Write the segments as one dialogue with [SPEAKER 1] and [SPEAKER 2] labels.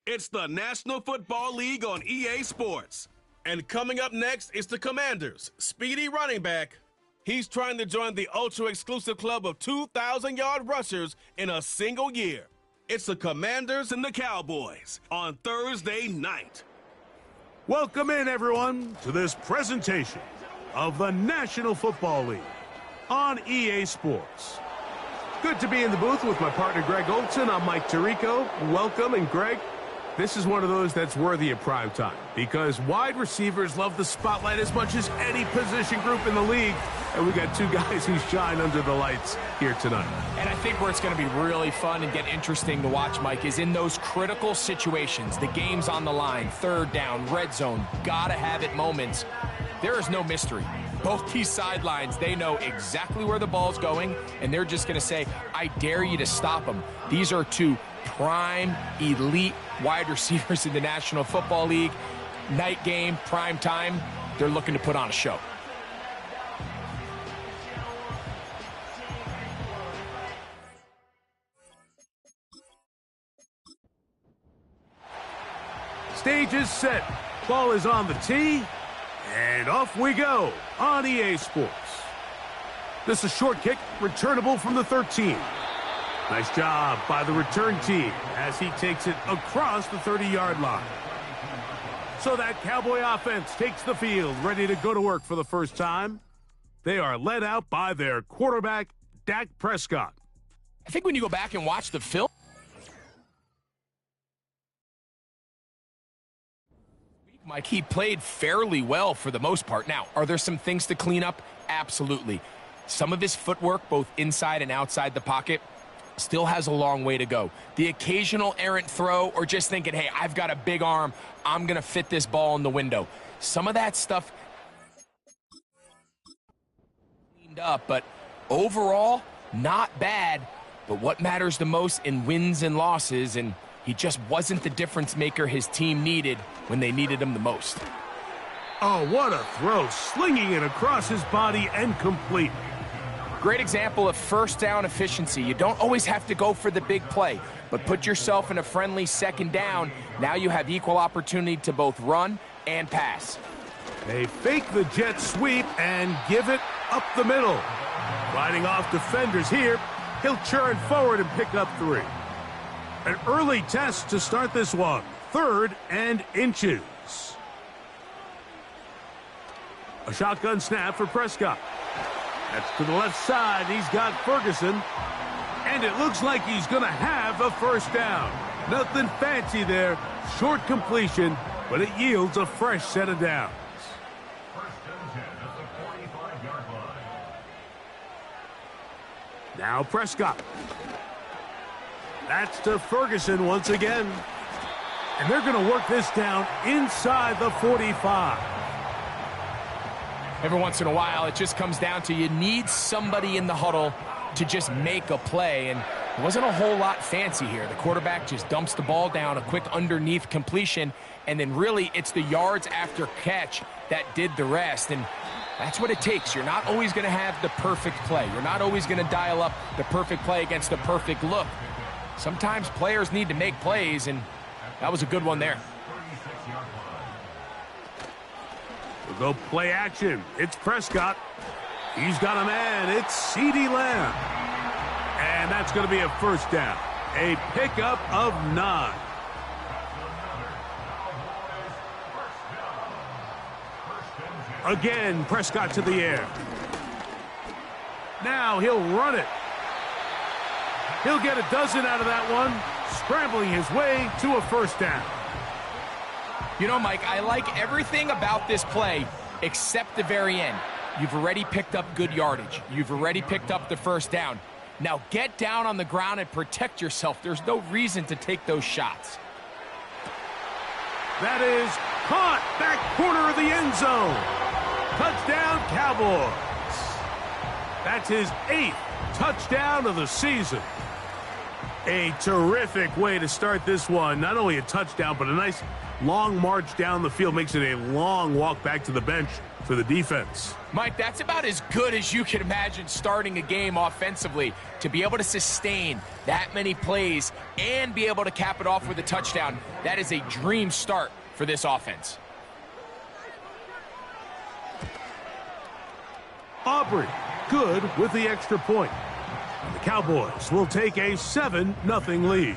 [SPEAKER 1] It's the National Football League on EA Sports. And coming up next is the Commanders' speedy running back. He's trying to join the ultra-exclusive club of 2,000-yard rushers in a single year. It's the Commanders and the Cowboys on Thursday night.
[SPEAKER 2] Welcome in, everyone, to this presentation of the National Football League on EA Sports. Good to be in the booth with my partner, Greg Olson. I'm Mike Tirico. Welcome, and Greg, this is one of those that's worthy of prime time because wide receivers love the spotlight as much as any position group in the league, and we got two guys who shine under the lights here tonight.
[SPEAKER 3] And I think where it's going to be really fun and get interesting to watch, Mike, is in those critical situations, the game's on the line, third down, red zone, gotta have it moments. There is no mystery. Both these sidelines, they know exactly where the ball's going, and they're just going to say, I dare you to stop them. These are two prime, elite wide receivers in the National Football League. Night game, prime time, they're looking to put on a show.
[SPEAKER 2] Stage is set. Ball is on the tee. And off we go on EA Sports. This is a short kick, returnable from the 13. Nice job by the return team as he takes it across the 30-yard line. So that Cowboy offense takes the field, ready to go to work for the first time. They are led out by their quarterback, Dak Prescott.
[SPEAKER 3] I think when you go back and watch the film, Mike, he played fairly well for the most part. Now, are there some things to clean up? Absolutely. Some of his footwork, both inside and outside the pocket, still has a long way to go. The occasional errant throw or just thinking, hey, I've got a big arm, I'm going to fit this ball in the window. Some of that stuff cleaned up, but overall, not bad. But what matters the most in wins and losses, and he just wasn't the difference maker his team needed when they needed him the most.
[SPEAKER 2] Oh, what a throw, slinging it across his body and complete.
[SPEAKER 3] Great example of first down efficiency. You don't always have to go for the big play, but put yourself in a friendly second down. Now you have equal opportunity to both run and pass.
[SPEAKER 2] They fake the jet sweep and give it up the middle. Riding off defenders here, he'll churn forward and pick up 3. An early test to start this one. 3rd and inches. A shotgun snap for Prescott. That's to the left side. He's got Ferguson. And it looks like he's going to have a first down. Nothing fancy there. Short completion, but it yields a fresh set of downs. Now Prescott. That's to Ferguson once again. And they're going to work this down inside the 45.
[SPEAKER 3] Every once in a while, it just comes down to you need somebody in the huddle to just make a play. And it wasn't a whole lot fancy here. The quarterback just dumps the ball down, a quick underneath completion, and then really it's the yards after catch that did the rest. And that's what it takes. You're not always going to have the perfect play. You're not always going to dial up the perfect play against the perfect look. Sometimes players need to make plays, and that was a good one there.
[SPEAKER 2] We'll go play action. It's Prescott. He's got a man. It's CeeDee Lamb. And that's going to be a first down. A pickup of 9. Again, Prescott to the air. Now he'll run it. He'll get a dozen out of that one, scrambling his way to a first down.
[SPEAKER 3] You know, Mike, I like everything about this play except the very end. You've already picked up good yardage. You've already picked up the first down. Now get down on the ground and protect yourself. There's no reason to take those shots.
[SPEAKER 2] That is caught, back corner of the end zone. Touchdown, Cowboys. That's his 8th touchdown of the season. A terrific way to start this one. Not only a touchdown, but a nice long march down the field. Makes it a long walk back to the bench for the defense.
[SPEAKER 3] Mike, that's about as good as you can imagine starting a game offensively. To be able to sustain that many plays and be able to cap it off with a touchdown, that is a dream start for this offense.
[SPEAKER 2] Aubrey, good with the extra point. The Cowboys will take a 7-0 lead.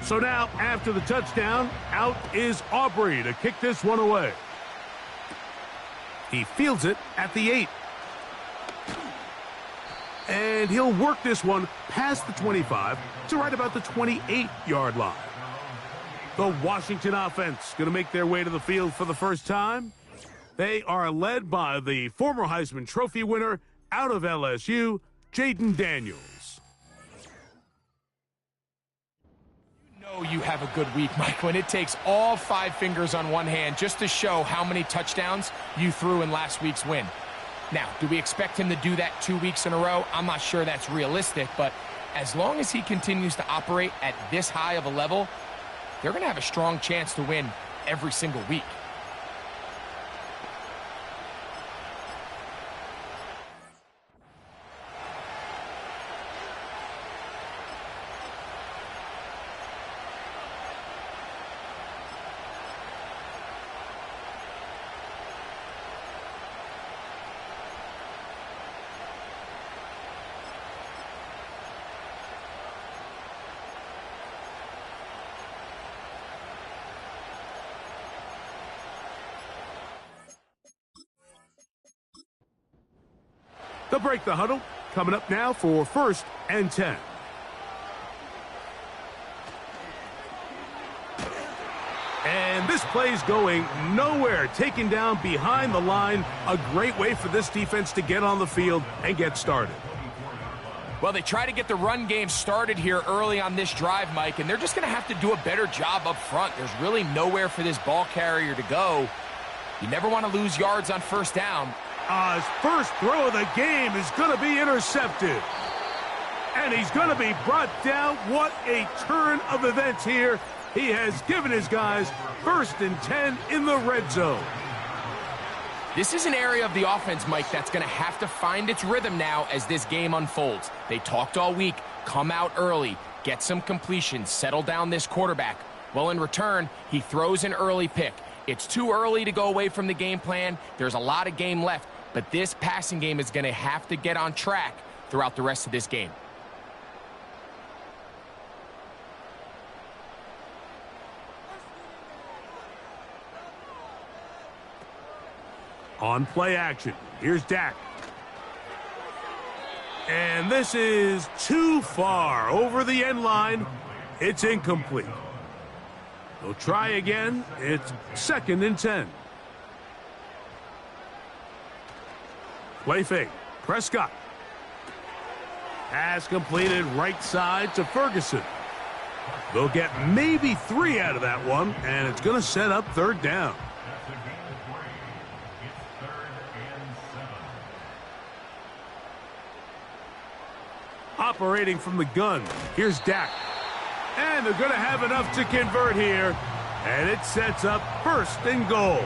[SPEAKER 2] So now, after the touchdown, out is Aubrey to kick this one away. He fields it at the 8. And he'll work this one past the 25 to right about the 28-yard line. The Washington offense going to make their way to the field for the first time. They are led by the former Heisman Trophy winner out of LSU, Jaden Daniels.
[SPEAKER 3] You have a good week, Mike, when it takes all 5 fingers on one hand just to show how many touchdowns you threw in last week's win. Now, do we expect him to do that 2 weeks in a row? I'm not sure that's realistic, but as long as he continues to operate at this high of a level, they're going to have a strong chance to win every single week.
[SPEAKER 2] They'll break the huddle. Coming up now for 1st and 10. And this play's going nowhere. Taken down behind the line. A great way for this defense to get on the field and get started.
[SPEAKER 3] Well, they try to get the run game started here early on this drive, Mike, and they're just going to have to do a better job up front. There's really nowhere for this ball carrier to go. You never want to lose yards on 1st down.
[SPEAKER 2] His first throw of the game is going to be intercepted. And he's going to be brought down. What a turn of events here. He has given his guys 1st and 10 in the red zone.
[SPEAKER 3] This is an area of the offense, Mike, that's going to have to find its rhythm now as this game unfolds. They talked all week, come out early, get some completions, settle down this quarterback. Well, in return, he throws an early pick. It's too early to go away from the game plan. There's a lot of game left, but this passing game is going to have to get on track throughout the rest of this game.
[SPEAKER 2] On play action, here's Dak. And this is too far over the end line. It's incomplete. They'll try again. It's 2nd and 10. Play fake. Prescott. Pass completed right side to Ferguson. They'll get maybe 3 out of that one, and it's going to set up 3rd down. Operating from the gun, here's Dak. And they're going to have enough to convert here. And it sets up 1st and goal.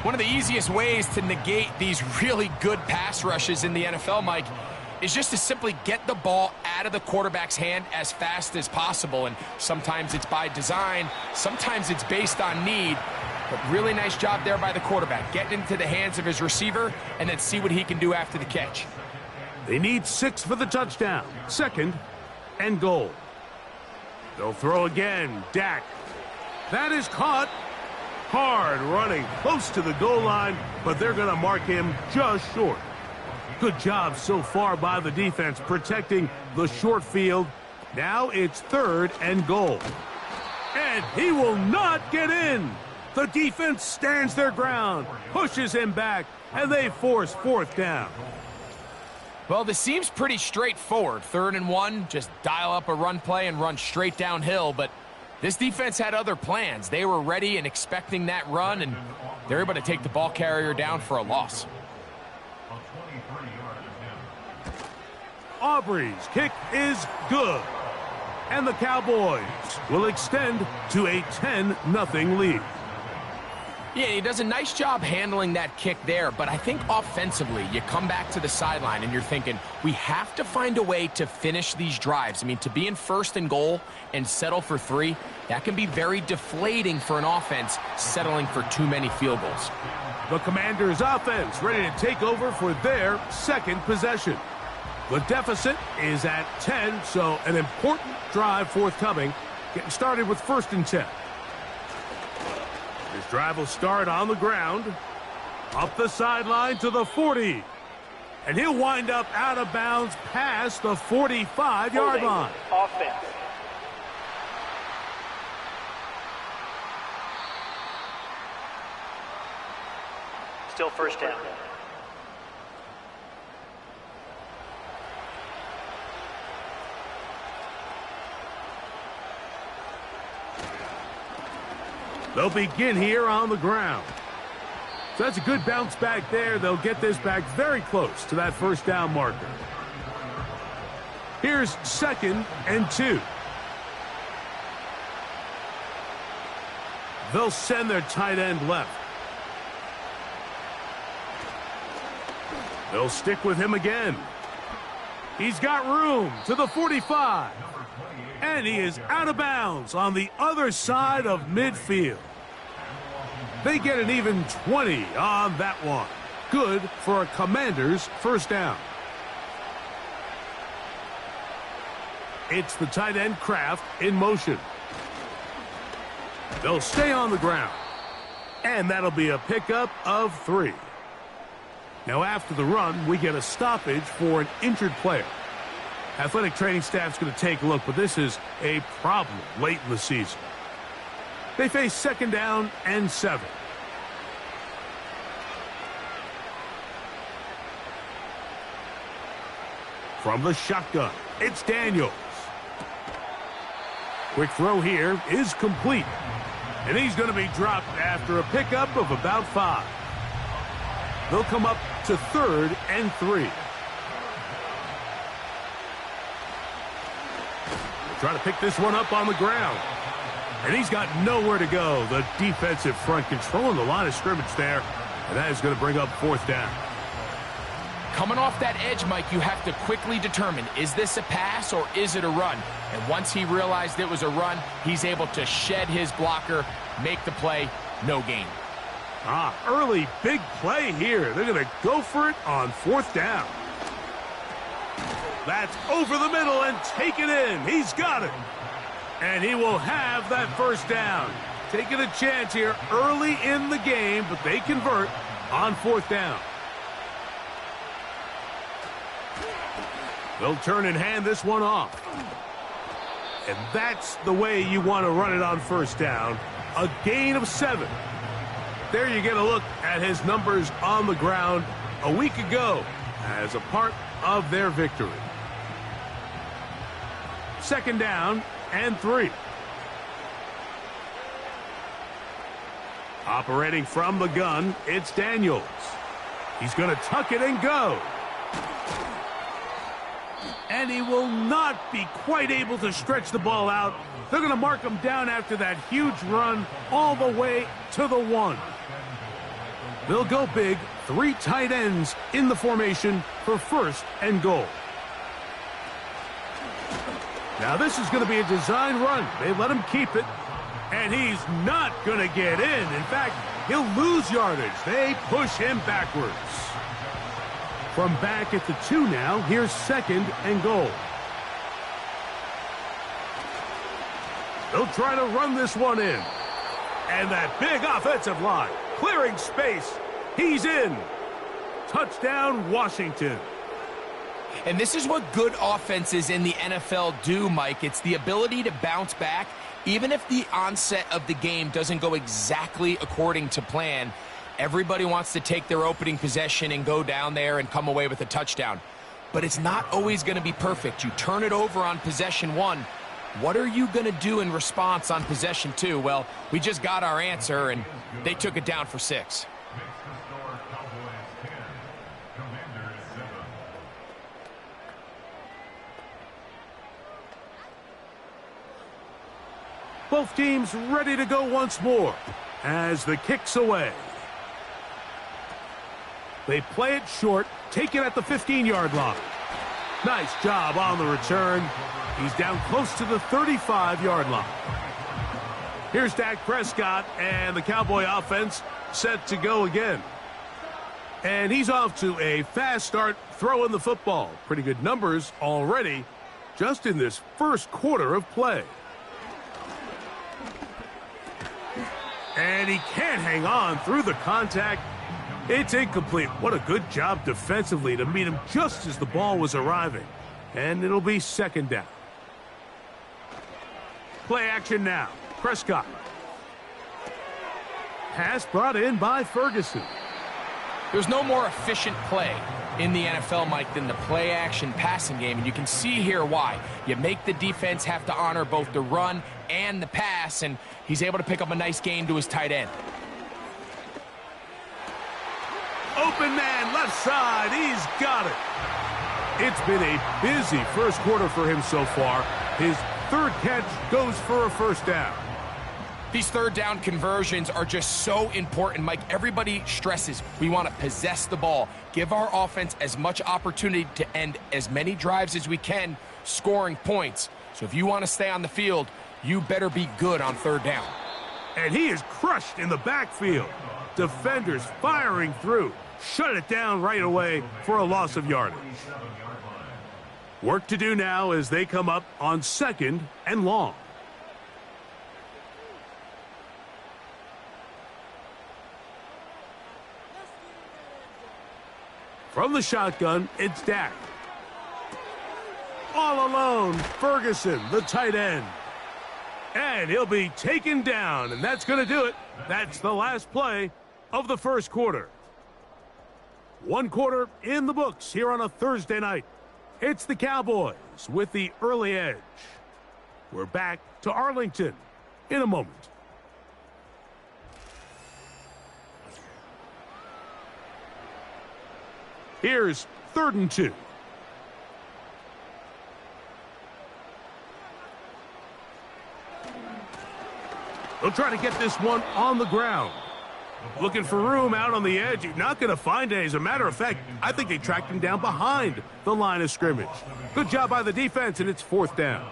[SPEAKER 3] One of the easiest ways to negate these really good pass rushes in the NFL, Mike, is just to simply get the ball out of the quarterback's hand as fast as possible. And sometimes it's by design, sometimes it's based on need. But really nice job there by the quarterback, getting into the hands of his receiver and then see what he can do after the catch.
[SPEAKER 2] They need 6 for the touchdown. 2nd and goal. They'll throw again. Dak. That is caught. Hard running close to the goal line, but they're going to mark him just short. Good job so far by the defense protecting the short field. Now it's 3rd and goal. And he will not get in. The defense stands their ground, pushes him back, and they force 4th down.
[SPEAKER 3] Well, this seems pretty straightforward. 3rd and 1, just dial up a run play and run straight downhill. But this defense had other plans. They were ready and expecting that run, and they're able to take the ball carrier down for a loss.
[SPEAKER 2] Aubrey's kick is good. And the Cowboys will extend to a 10-0 lead.
[SPEAKER 3] Yeah, he does a nice job handling that kick there, but I think offensively, you come back to the sideline and you're thinking, we have to find a way to finish these drives. I mean, to be in 1st and goal and settle for 3, that can be very deflating for an offense settling for too many field goals.
[SPEAKER 2] The Commanders' offense ready to take over for their 2nd possession. The deficit is at 10, so an important drive forthcoming, getting started with 1st and 10. This drive will start on the ground, up the sideline to the 40. And he'll wind up out of bounds past the 45-yard line.
[SPEAKER 4] Offense. Still 1st down.
[SPEAKER 2] They'll begin here on the ground. So that's a good bounce back there. They'll get this back very close to that 1st down marker. Here's 2nd and 2. They'll send their tight end left. They'll stick with him again. He's got room to the 45. And he is out of bounds on the other side of midfield. They get an even 20 on that one. Good for a Commander's 1st down. It's the tight end Kraft in motion. They'll stay on the ground. And that'll be a pickup of 3. Now after the run, we get a stoppage for an injured player. Athletic training staff's going to take a look, but this is a problem late in the season. They face 2nd down and 7. From the shotgun, it's Daniels. Quick throw here is complete. And he's going to be dropped after a pickup of about 5. They'll come up to 3rd and 3. Trying to pick this one up on the ground. And he's got nowhere to go. The defensive front controlling the line of scrimmage there. And that is going to bring up 4th down.
[SPEAKER 3] Coming off that edge, Mike, you have to quickly determine, is this a pass or is it a run? And once he realized it was a run, he's able to shed his blocker, make the play, no gain.
[SPEAKER 2] Early big play here. They're going to go for it on 4th down. That's over the middle and take it in. He's got it. And he will have that 1st down. Taking a chance here early in the game, but they convert on 4th down. They'll turn and hand this one off. And that's the way you want to run it on 1st down. A gain of 7. There you get a look at his numbers on the ground a week ago as a part of their victory. 2nd down and 3. Operating from the gun, it's Daniels. He's going to tuck it and go. And he will not be quite able to stretch the ball out. They're going to mark him down after that huge run all the way to the 1. They'll go big, 3 tight ends in the formation for 1st and goal. Now this is going to be a design run. They let him keep it, and he's not going to get in. In fact, he'll lose yardage. They push him backwards. From back at the 2 now, here's 2nd and goal. They'll try to run this one in. And that big offensive line, clearing space. He's in. Touchdown, Washington.
[SPEAKER 3] And this is what good offenses in the NFL do, Mike. It's the ability to bounce back, even if the onset of the game doesn't go exactly according to plan. Everybody wants to take their opening possession and go down there and come away with a touchdown. But it's not always going to be perfect. You turn it over on possession 1. What are you going to do in response on possession 2? Well, we just got our answer, and they took it down for 6.
[SPEAKER 2] Both teams ready to go once more as the kick's away. They play it short, take it at the 15-yard line. Nice job on the return. He's down close to the 35-yard line. Here's Dak Prescott and the Cowboy offense set to go again. And he's off to a fast start throwing the football. Pretty good numbers already just in this first quarter of play. And he can't hang on through the contact. It's incomplete. What a good job defensively to meet him just as the ball was arriving. And it'll be second down. Play action now. Prescott. Pass brought in by Ferguson.
[SPEAKER 3] There's no more efficient play in the NFL, Mike, than the play-action passing game, and you can see here why. You make the defense have to honor both the run and the pass, and he's able to pick up a nice gain to his tight end.
[SPEAKER 2] Open man, left side, he's got it. It's been a busy first quarter for him so far. His third catch goes for a first down.
[SPEAKER 3] These third down conversions are just so important, Mike. Everybody stresses we want to possess the ball, give our offense as much opportunity to end as many drives as we can, scoring points. So if you want to stay on the field, you better be good on third down.
[SPEAKER 2] And he is crushed in the backfield. Defenders firing through. Shut it down right away for a loss of yardage. Work to do now as they come up on second and long. From the shotgun, it's Dak. All alone, Ferguson, the tight end. And he'll be taken down, and that's going to do it. That's the last play of the first quarter. One quarter in the books here on a Thursday night. It's the Cowboys with the early edge. We're back to Arlington in a moment. Here's 3rd and 2. They'll try to get this one on the ground. Looking for room out on the edge. You're not going to find it. As a matter of fact, I think they tracked him down behind the line of scrimmage. Good job by the defense, and it's 4th down.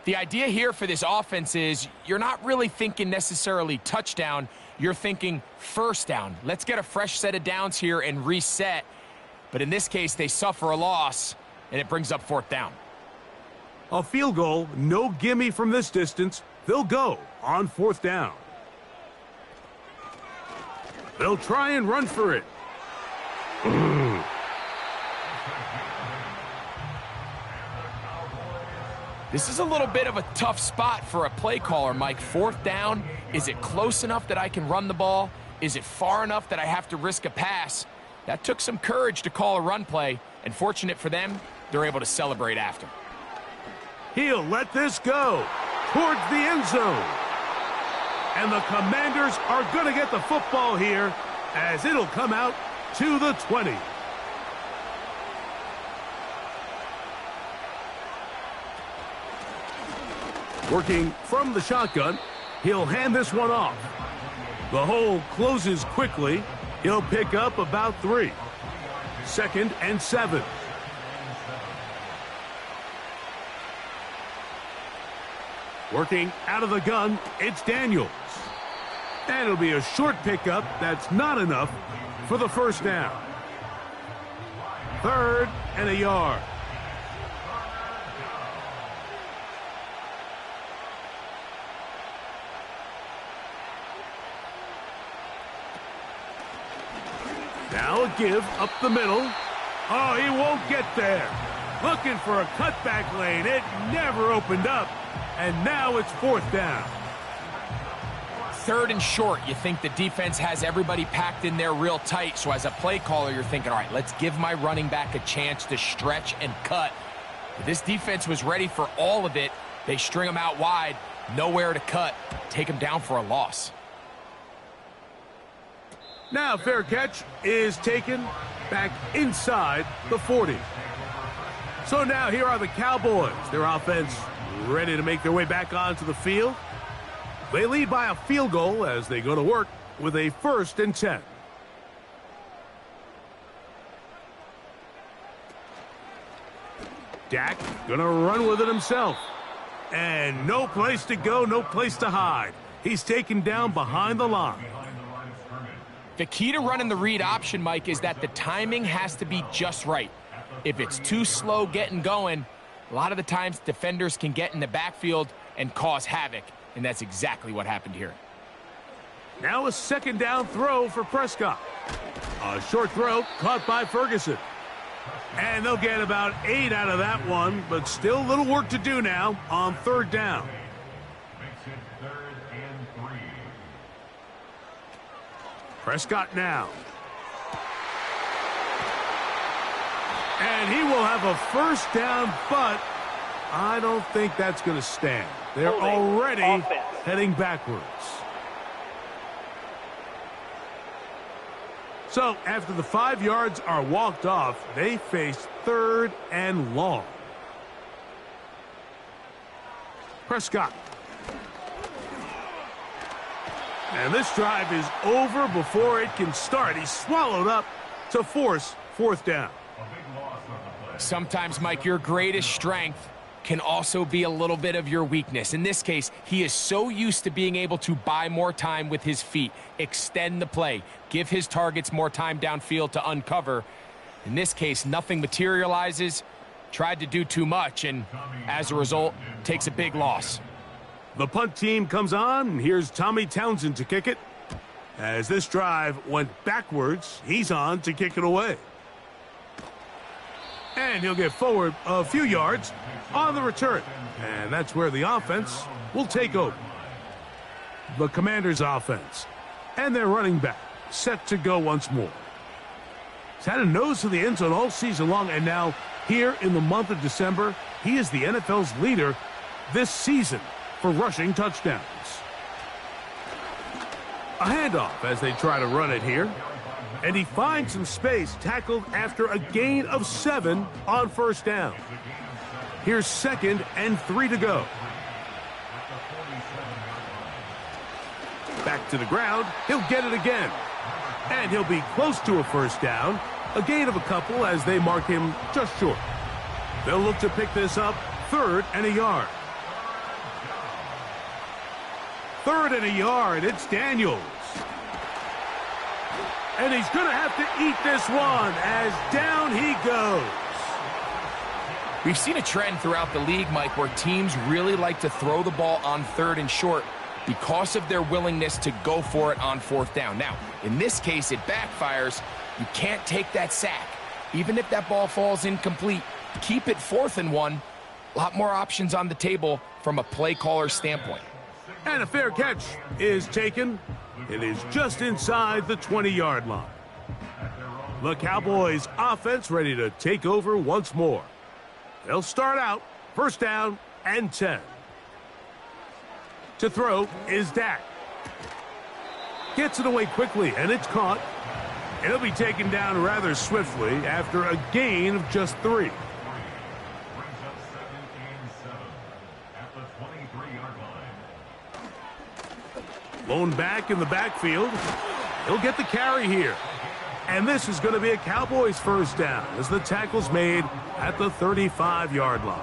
[SPEAKER 3] The idea here for this offense is you're not really thinking necessarily touchdown. You're thinking first down. Let's get a fresh set of downs here and reset. But in this case, they suffer a loss, and it brings up 4th down.
[SPEAKER 2] A field goal, no gimme from this distance. They'll go on 4th down. They'll try and run for it.
[SPEAKER 3] This is a little bit of a tough spot for a play caller, Mike. 4th down, is it close enough that I can run the ball? Is it far enough that I have to risk a pass? That took some courage to call a run play, and fortunate for them, they're able to celebrate after.
[SPEAKER 2] He'll let this go towards the end zone. And the Commanders are going to get the football here as it'll come out to the 20. Working from the shotgun, he'll hand this one off. The hole closes quickly. He'll pick up about 3. 2nd and 7. Working out of the gun, it's Daniels. And it'll be a short pickup that's not enough for the first down. 3rd and a yard. Now a give up the middle. Oh, he won't get there. Looking for a cutback lane. It never opened up. And now it's 4th down.
[SPEAKER 3] 3rd and short. You think the defense has everybody packed in there real tight. So as a play caller, you're thinking, all right, let's give my running back a chance to stretch and cut. But this defense was ready for all of it. They string him out wide. Nowhere to cut. Take him down for a loss.
[SPEAKER 2] Now fair catch is taken back inside the 40. So now here are the Cowboys. Their offense ready to make their way back onto the field. They lead by a field goal as they go to work with a 1st and 10. Dak gonna run with it himself. And no place to go, no place to hide. He's taken down behind the line.
[SPEAKER 3] The key to running the read option, Mike, is that the timing has to be just right. If it's too slow getting going, a lot of the times defenders can get in the backfield and cause havoc, and that's exactly what happened here.
[SPEAKER 2] Now a 2nd down throw for Prescott. A short throw caught by Ferguson. And they'll get about 8 out of that one, but still a little work to do now on 3rd down. Prescott now. And he will have a 1st down, but I don't think that's going to stand. They're already heading backwards. So after the 5 yards are walked off, they face 3rd and long. Prescott. And this drive is over before it can start. He's swallowed up to force 4th down.
[SPEAKER 3] Sometimes, Mike, your greatest strength can also be a little bit of your weakness. In this case, he is so used to being able to buy more time with his feet, extend the play, give his targets more time downfield to uncover. In this case, nothing materializes, tried to do too much, and as a result, takes a big loss.
[SPEAKER 2] The punt team comes on, and here's Tommy Townsend to kick it. As this drive went backwards, he's on to kick it away. And he'll get forward a few yards on the return. And that's where the offense will take over. The Commanders' offense and their running back set to go once more. He's had a nose to the end zone all season long, and now here in the month of December, he is the NFL's leader this season for rushing touchdowns. A handoff as they try to run it here. And he finds some space, tackled after a gain of 7 on 1st down. Here's 2nd and 3 to go. Back to the ground. He'll get it again. And he'll be close to a 1st down. A gain of a couple as they mark him just short. They'll look to pick this up 3rd and a yard. 3rd and a yard. It's Daniels. And he's going to have to eat this one as down he goes.
[SPEAKER 3] We've seen a trend throughout the league, Mike, where teams really like to throw the ball on 3rd and short because of their willingness to go for it on 4th down. Now, in this case, it backfires. You can't take that sack. Even if that ball falls incomplete, keep it 4th and 1. A lot more options on the table from a play caller standpoint.
[SPEAKER 2] And a fair catch is taken. It is just inside the 20-yard line. The Cowboys offense ready to take over once more. They'll start out 1st down and 10. To throw is Dak. Gets it away quickly, and it's caught. It'll be taken down rather swiftly after a gain of just 3. Lone back in the backfield. He'll get the carry here. And this is going to be a Cowboys 1st down as the tackle's made at the 35-yard line.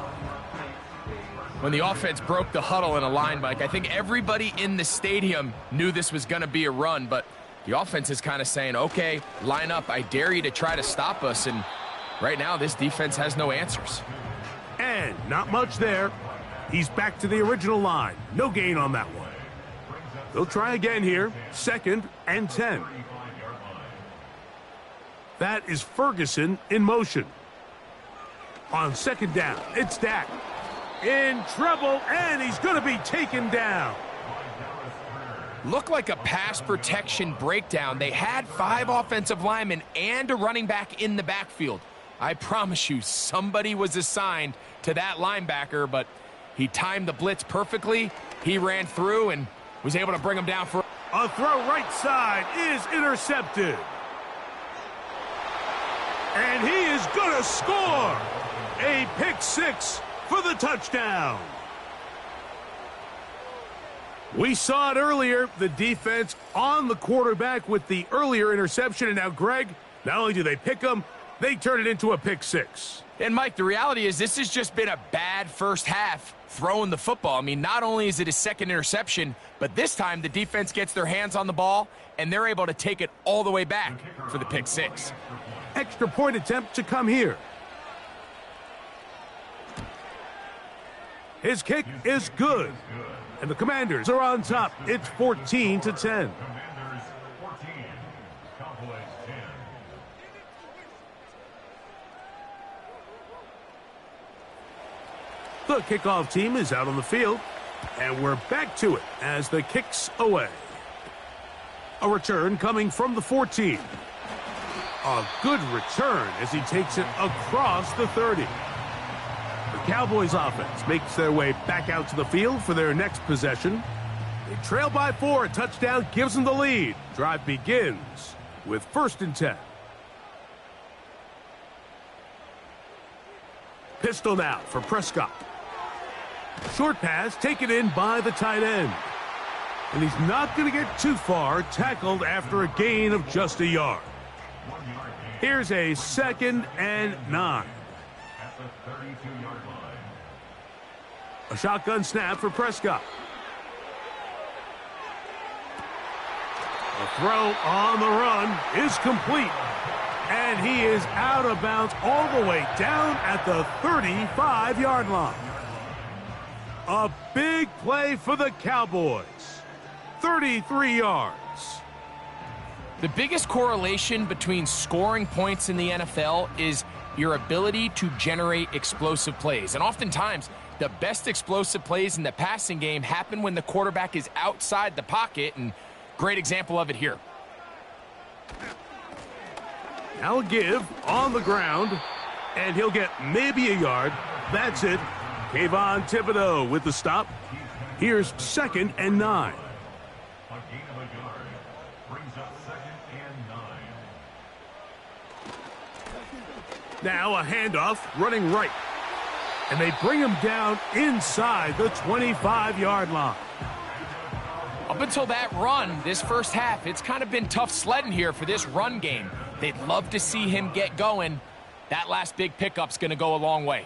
[SPEAKER 3] When the offense broke the huddle in a line, Mike, I think everybody in the stadium knew this was going to be a run, but the offense is kind of saying, okay, line up. I dare you to try to stop us. And right now, this defense has no answers.
[SPEAKER 2] And not much there. He's back to the original line. No gain on that one. They'll try again here. 2nd and 10. That is Ferguson in motion. On 2nd down, it's Dak. In trouble, and he's going to be taken down.
[SPEAKER 3] Looked like a pass protection breakdown. They had 5 offensive linemen and a running back in the backfield. I promise you, somebody was assigned to that linebacker, but he timed the blitz perfectly. He ran through and was able to bring him down for
[SPEAKER 2] a throw right side is intercepted. And he is going to score. A pick 6 for the touchdown. We saw it earlier, the defense on the quarterback with the earlier interception. And now, Greg, not only do they pick him, they turn it into a pick six.
[SPEAKER 3] And, Mike, the reality is this has just been a bad first half throwing the football. I mean, not only is it his second interception, but this time the defense gets their hands on the ball, and they're able to take it all the way back for the pick six.
[SPEAKER 2] Extra point attempt to come here. His kick is good. And the Commanders are on top. It's 14-10. The kickoff team is out on the field, and we're back to it as the kick's away. A return coming from the 14. A good return as he takes it across the 30. The Cowboys offense makes their way back out to the field for their next possession. They trail by 4. A touchdown gives them the lead. Drive begins with 1st and 10. Pistol now for Prescott. Short pass taken in by the tight end. And he's not going to get too far, tackled after a gain of just a yard. Here's a 2nd and 9. A shotgun snap for Prescott. A throw on the run is complete. And he is out of bounds all the way down at the 35-yard line. A big play for the Cowboys. 33 yards.
[SPEAKER 3] The biggest correlation between scoring points in the NFL is your ability to generate explosive plays. And oftentimes, the best explosive plays in the passing game happen when the quarterback is outside the pocket, and great example of it here.
[SPEAKER 2] Now a give on the ground, and he'll get maybe a yard. That's it. Kayvon Thibodeau with the stop. Here's 2nd and 9. Now a handoff running right. And they bring him down inside the 25-yard line.
[SPEAKER 3] Up until that run, this first half, it's kind of been tough sledding here for this run game. They'd love to see him get going. That last big pickup's going to go a long way.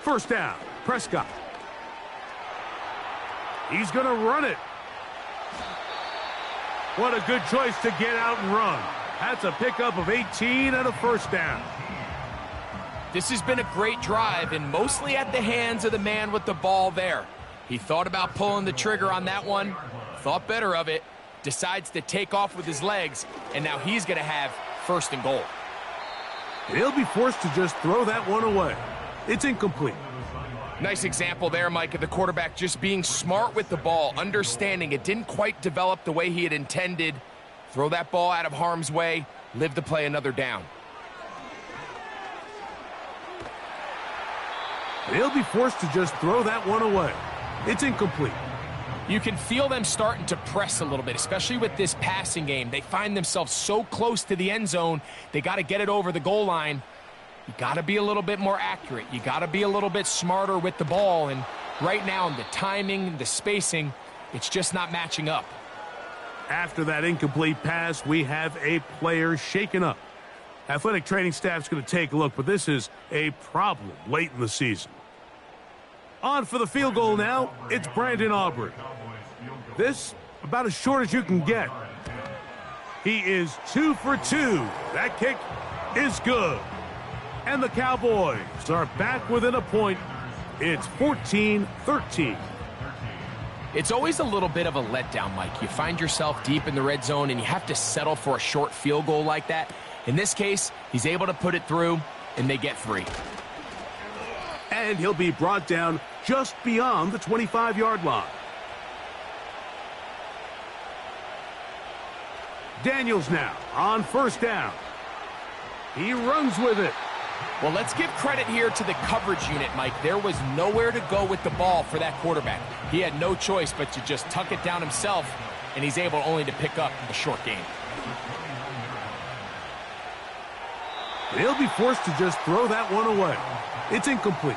[SPEAKER 2] 1st down, Prescott. He's going to run it. What a good choice to get out and run. That's a pickup of 18 and a 1st down.
[SPEAKER 3] This has been a great drive, and mostly at the hands of the man with the ball there. He thought about pulling the trigger on that one, thought better of it, decides to take off with his legs, and now he's going to have 1st and goal.
[SPEAKER 2] He'll be forced to just throw that one away. It's incomplete.
[SPEAKER 3] Nice example there, Mike, of the quarterback just being smart with the ball, understanding it didn't quite develop the way he had intended. Throw that ball out of harm's way, live to play another down.
[SPEAKER 2] They'll be forced to just throw that one away. It's incomplete.
[SPEAKER 3] You can feel them starting to press a little bit, especially with this passing game. They find themselves so close to the end zone, they got to get it over the goal line. You got to be a little bit more accurate. You got to be a little bit smarter with the ball. And right now, the timing, the spacing, it's just not matching up.
[SPEAKER 2] After that incomplete pass, we have a player shaken up. Athletic training staff's going to take a look, but this is a problem late in the season. On for the field goal now, it's Brandon Aubrey. This, about as short as you can get. He is 2 for 2. That kick is good. And the Cowboys are back within a point. It's 14-13.
[SPEAKER 3] It's always a little bit of a letdown, Mike. You find yourself deep in the red zone, and you have to settle for a short field goal like that. In this case, he's able to put it through, and they get 3.
[SPEAKER 2] And he'll be brought down just beyond the 25-yard line. Daniels now on 1st down. He runs with it.
[SPEAKER 3] Well, let's give credit here to the coverage unit, Mike. There was nowhere to go with the ball for that quarterback. He had no choice but to just tuck it down himself, and he's able only to pick up a short gain.
[SPEAKER 2] He'll be forced to just throw that one away. It's incomplete.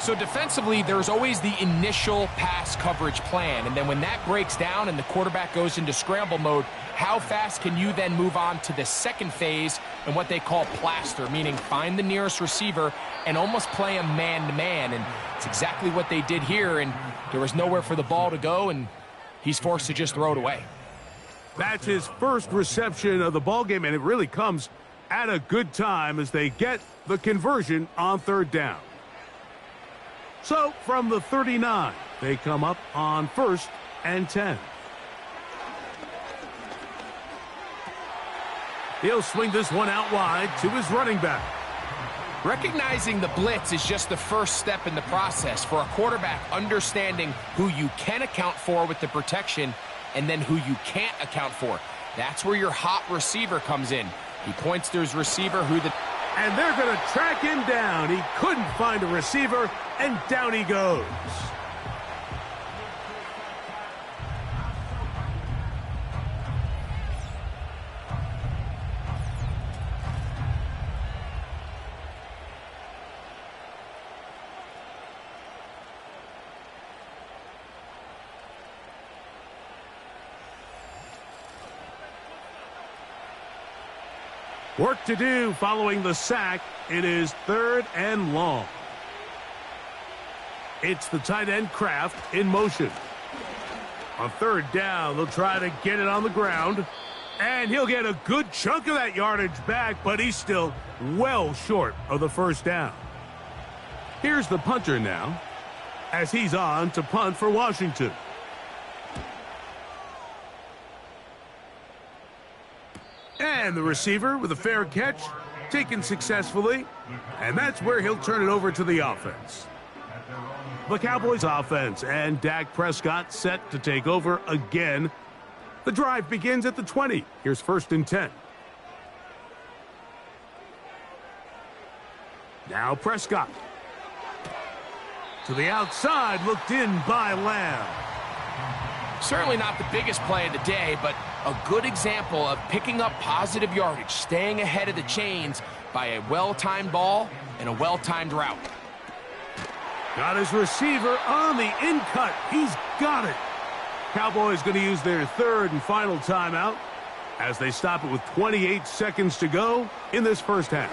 [SPEAKER 3] So defensively, there's always the initial pass coverage plan, and then when that breaks down and the quarterback goes into scramble mode, how fast can you then move on to the second phase and what they call plaster, meaning find the nearest receiver and almost play him man-to-man, and it's exactly what they did here, and there was nowhere for the ball to go, and he's forced to just throw it away.
[SPEAKER 2] That's his first reception of the ballgame, and it really comes at a good time as they get the conversion on third down. So, from the 39, they come up on 1st and 10. He'll swing this one out wide to his running back.
[SPEAKER 3] Recognizing the blitz is just the first step in the process for a quarterback, understanding who you can account for with the protection and then who you can't account for. That's where your hot receiver comes in. He points to his receiver
[SPEAKER 2] and they're going to track him down. He couldn't find a receiver, and down he goes. Work to do following the sack. It is 3rd and long. It's the tight end Kraft in motion. On 3rd down, they'll try to get it on the ground. And he'll get a good chunk of that yardage back, but he's still well short of the 1st down. Here's the punter now, as he's on to punt for Washington. And the receiver with a fair catch, taken successfully, and that's where he'll turn it over to the offense. The Cowboys offense and Dak Prescott set to take over again. The drive begins at the 20. Here's 1st and 10. Now Prescott. To the outside, looked in by Lamb.
[SPEAKER 3] Certainly not the biggest play of the day, but a good example of picking up positive yardage, staying ahead of the chains by a well-timed ball and a well-timed route.
[SPEAKER 2] Got his receiver on the in-cut. He's got it. Cowboys going to use their 3rd and final timeout as they stop it with 28 seconds to go in this 1st half.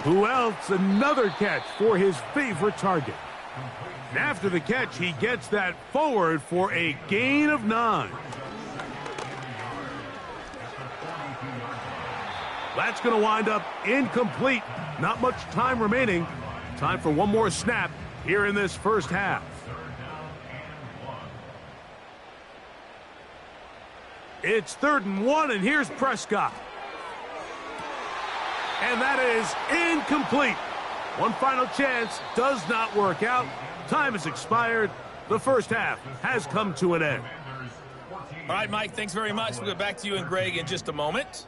[SPEAKER 2] Who else? Another catch for his favorite target. And after the catch, he gets that forward for a gain of 9. That's going to wind up incomplete. Not much time remaining. Time for one more snap here in this 1st half. It's 3rd and 1, and here's Prescott. And that is incomplete. One final chance does not work out. Time has expired. The 1st half has come to an end.
[SPEAKER 5] All right, Mike, thanks very much. We'll get back to you and Greg in just a moment.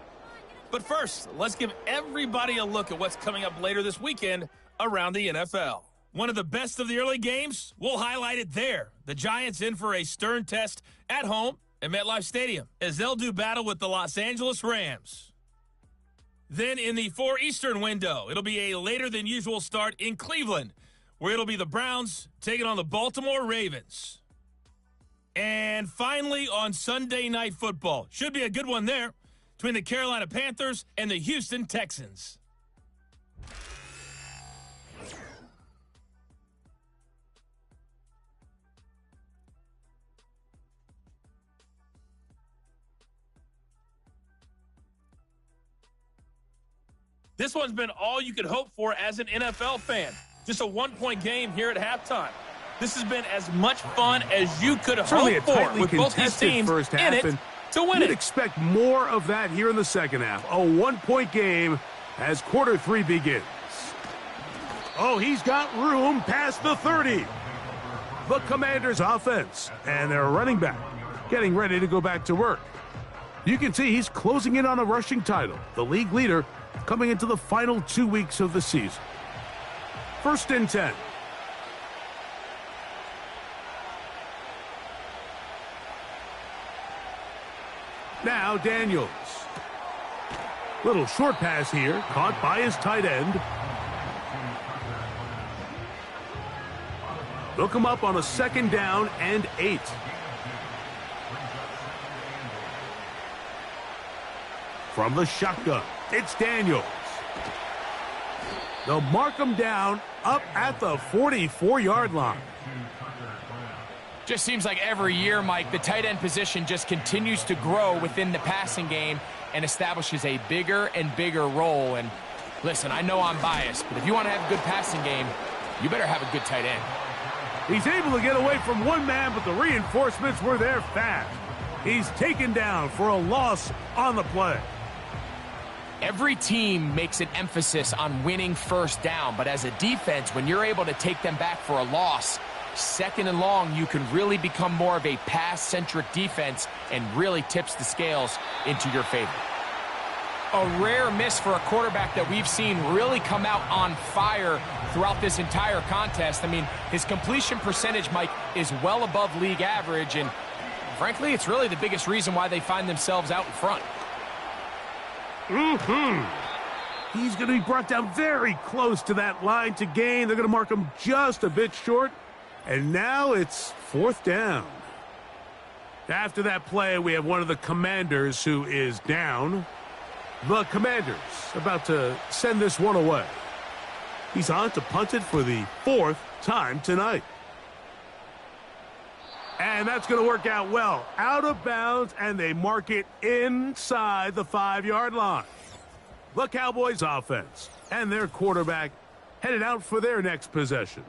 [SPEAKER 5] But first, let's give everybody a look at what's coming up later this weekend around the NFL. One of the best of the early games, we'll highlight it there. The Giants in for a stern test at home at MetLife Stadium as they'll do battle with the Los Angeles Rams. Then in the 4 Eastern window, it'll be a later than usual start in Cleveland, where it'll be the Browns taking on the Baltimore Ravens. And finally on Sunday Night Football, should be a good one there, between the Carolina Panthers and the Houston Texans. This one's been all you could hope for as an NFL fan. Just a one-point game here at halftime. This has been as much fun as you could hope for with both these teams
[SPEAKER 2] first half
[SPEAKER 5] in it to win
[SPEAKER 2] you'd
[SPEAKER 5] it.
[SPEAKER 2] Expect more of that here in the 2nd half. A one-point game as quarter 3 begins. Oh, he's got room past the 30. The Commanders' offense and their running back getting ready to go back to work. You can see he's closing in on a rushing title, the league leader coming into the final 2 weeks of the season. 1st and 10. Now Daniels. Little short pass here, caught by his tight end. They'll come up on a 2nd down and 8. From the shotgun, it's Daniels. They'll mark him down up at the 44-yard line.
[SPEAKER 3] Just seems like every year, Mike, the tight end position just continues to grow within the passing game and establishes a bigger and bigger role. And listen, I know I'm biased, but if you want to have a good passing game, you better have a good tight end.
[SPEAKER 2] He's able to get away from one man, but the reinforcements were there fast. He's taken down for a loss on the play.
[SPEAKER 3] Every team makes an emphasis on winning first down, but as a defense, when you're able to take them back for a loss, 2nd and long, you can really become more of a pass-centric defense and really tips the scales into your favor. A rare miss for a quarterback that we've seen really come out on fire throughout this entire contest. I mean, his completion percentage, Mike, is well above league average, and frankly, it's really the biggest reason why they find themselves out in front.
[SPEAKER 2] He's going to be brought down very close to that line to gain. They're going to mark him just a bit short. And now it's 4th down. After that play, we have one of the Commanders who is down. The Commanders about to send this one away. He's on to punt it for the 4th time tonight. And that's going to work out well. Out of bounds, and they mark it inside the 5-yard line. The Cowboys offense and their quarterback headed out for their next possession.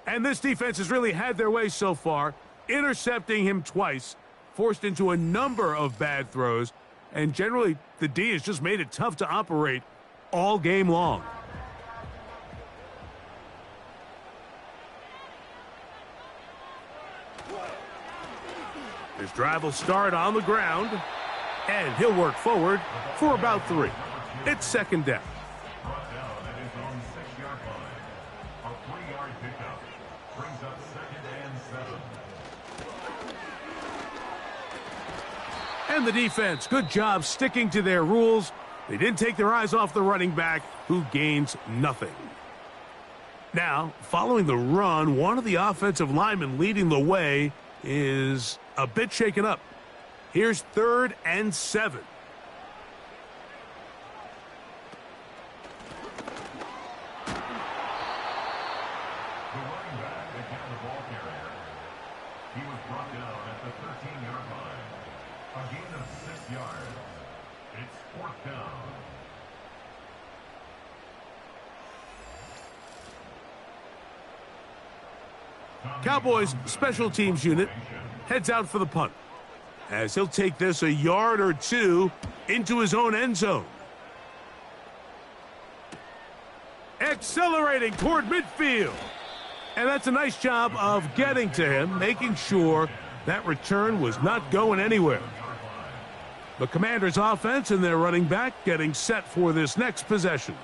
[SPEAKER 2] And this defense has really had their way so far, intercepting him twice, forced into a number of bad throws, and generally the D has just made it tough to operate all game long. His drive will start on the ground, and he'll work forward for about 3. It's 2nd down. And the defense, good job sticking to their rules. They didn't take their eyes off the running back, who gains nothing. Now, following the run, one of the offensive linemen leading the way is a bit shaken up. Here's 3rd and 7. Cowboys special teams unit heads out for the punt, as he'll take this a yard or 2 into his own end zone. Accelerating toward midfield. And that's a nice job of getting to him, making sure that return was not going anywhere. The Commanders' offense and their running back getting set for this next possession.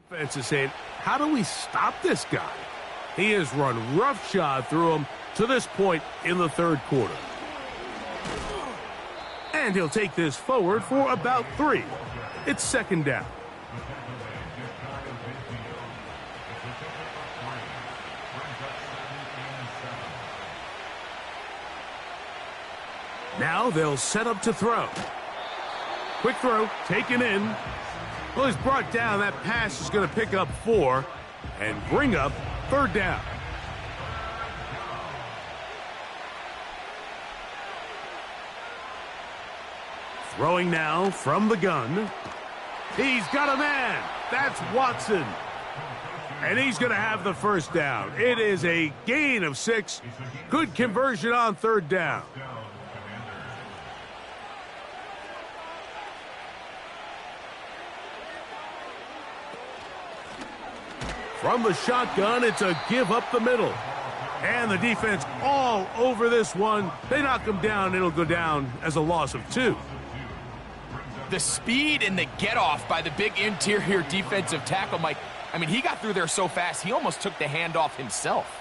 [SPEAKER 2] Defense is saying, how do we stop this guy? He has run roughshod through him to this point in the 3rd quarter. And he'll take this forward for about 3. It's 2nd down. Now they'll set up to throw. Quick throw, taken in. Well, he's brought down. That pass is going to pick up 4 and bring up 3rd down. Throwing now from the gun. He's got a man. That's Watson. And he's going to have the 1st down. It is a gain of 6. Good conversion on 3rd down. From the shotgun, it's a give up the middle. And the defense all over this one. They knock him down. It'll go down as a loss of 2.
[SPEAKER 3] The speed and the get-off by the big interior defensive tackle, Mike. I mean, he got through there so fast, he almost took the handoff himself.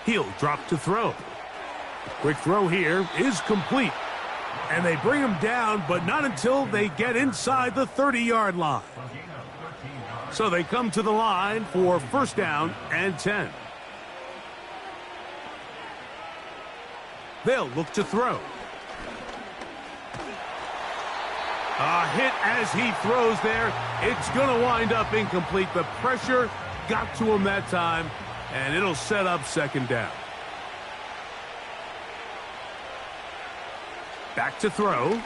[SPEAKER 2] He'll drop to throw. Quick throw here is complete. And they bring him down, but not until they get inside the 30-yard line. So they come to the line for first down and 10. They'll look to throw. A hit as he throws there. It's going to wind up incomplete. The pressure got to him that time, and it'll set up second down. Back to throw.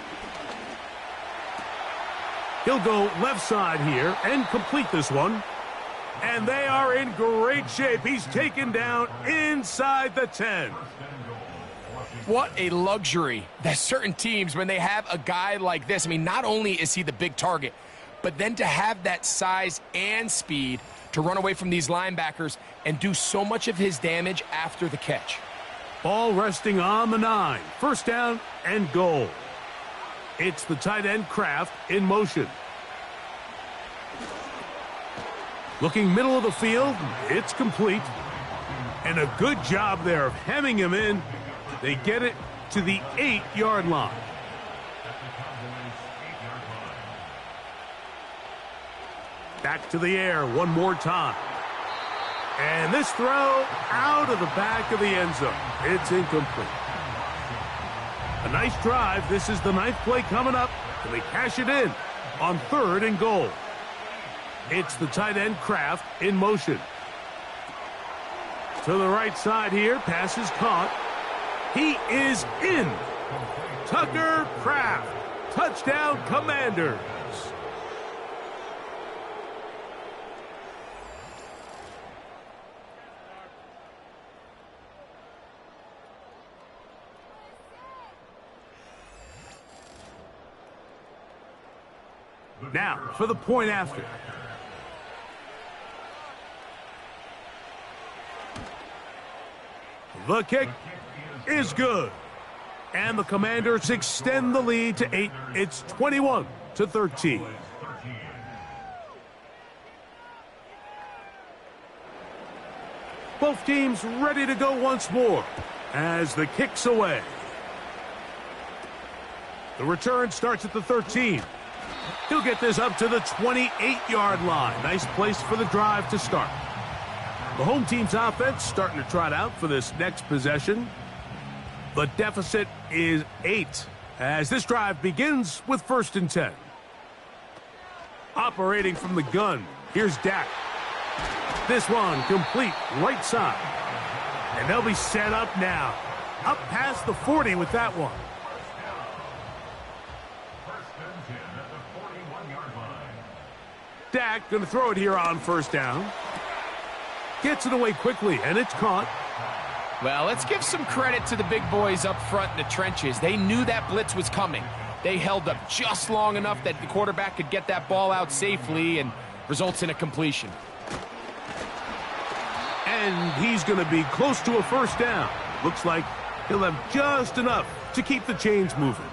[SPEAKER 2] He'll go left side here and complete this one. And they are in great shape. He's taken down inside the 10.
[SPEAKER 3] What a luxury that certain teams, when they have a guy like this, I mean, not only is he the big target, but then to have that size and speed to run away from these linebackers and do so much of his damage after the catch.
[SPEAKER 2] Ball resting on the 9. First down and goal. It's the tight end Kraft in motion. Looking middle of the field, it's complete. And a good job there of hemming him in. They get it to the 8-yard line. Back to the air one more time. And this throw out of the back of the end zone. It's incomplete. A nice drive. This is the 9th play coming up. And they cash it in on 3rd and goal. It's the tight end Kraft in motion. To the right side here. Pass is caught. He is in. Tucker Kraft. Touchdown, Commanders. Now, for the point after. The kick is good. And the Commanders extend the lead to 8. It's 21-13. Both teams ready to go once more as the kick's away. The return starts at the 13. He'll get this up to the 28-yard line. Nice place for the drive to start. The home team's offense starting to trot out for this next possession. The deficit is 8 as this drive begins with 1st and 10. Operating from the gun, here's Dak. This one complete right side. And they'll be set up now. Up past the 40 with that one. Dak going to throw it here on 1st down. Gets it away quickly, and it's caught.
[SPEAKER 3] Well, let's give some credit to the big boys up front in the trenches. They knew that blitz was coming. They held up just long enough that the quarterback could get that ball out safely and results in a completion.
[SPEAKER 2] And he's going to be close to a 1st down. Looks like he'll have just enough to keep the chains moving.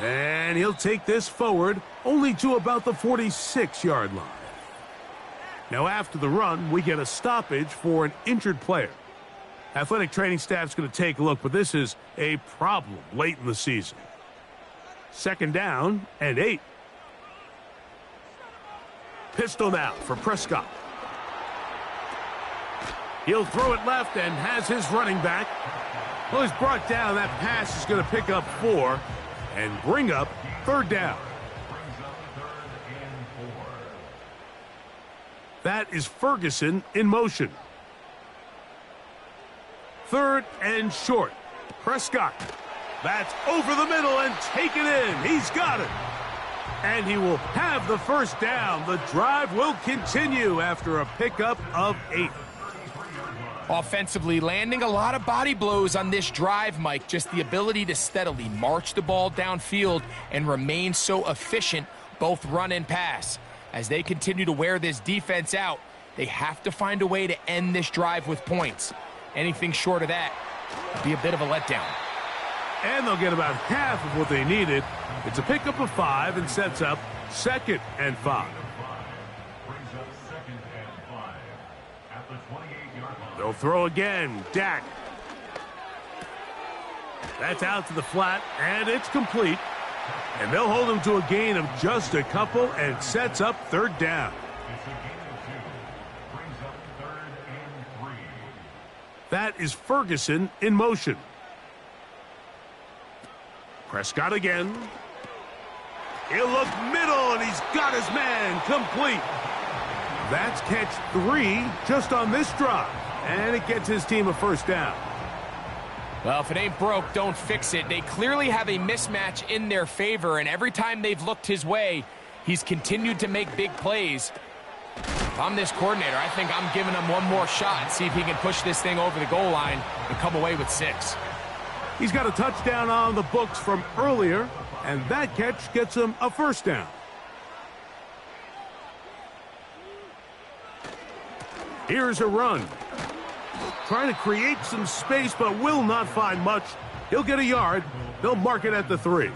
[SPEAKER 2] And he'll take this forward only to about the 46-yard line. Now after the run, we get a stoppage for an injured player. Athletic training staff's going to take a look, but this is a problem late in the season. 2nd down and 8. Pistol now for Prescott. He'll throw it left and has his running back. Well, he's brought down. That pass is going to pick up 4 and bring up 3rd down. That is Ferguson in motion. 3rd and short. Prescott. That's over the middle and taken in. He's got it. And he will have the 1st down. The drive will continue after a pickup of 8.
[SPEAKER 3] Offensively, landing a lot of body blows on this drive, Mike. Just the ability to steadily march the ball downfield and remain so efficient, both run and pass. As they continue to wear this defense out, they have to find a way to end this drive with points. Anything short of that would be a bit of a letdown.
[SPEAKER 2] And they'll get about half of what they needed. It's a pickup of 5 and sets up 2nd and 5. They'll throw again. Dak. That's out to the flat, and it's complete. And they'll hold him to a gain of just a couple and sets up 3rd down. That is Ferguson in motion. Prescott again. He'll look middle, and he's got his man complete. That's catch 3 just on this drive. And it gets his team a 1st down.
[SPEAKER 3] Well, if it ain't broke, don't fix it. They clearly have a mismatch in their favor, and every time they've looked his way, he's continued to make big plays. If I'm this coordinator, I think I'm giving him one more shot and see if he can push this thing over the goal line and come away with 6.
[SPEAKER 2] He's got a touchdown on the books from earlier, and that catch gets him a 1st down. Here's a run. Trying to create some space, but will not find much. He'll get a yard. They'll mark it at the 3.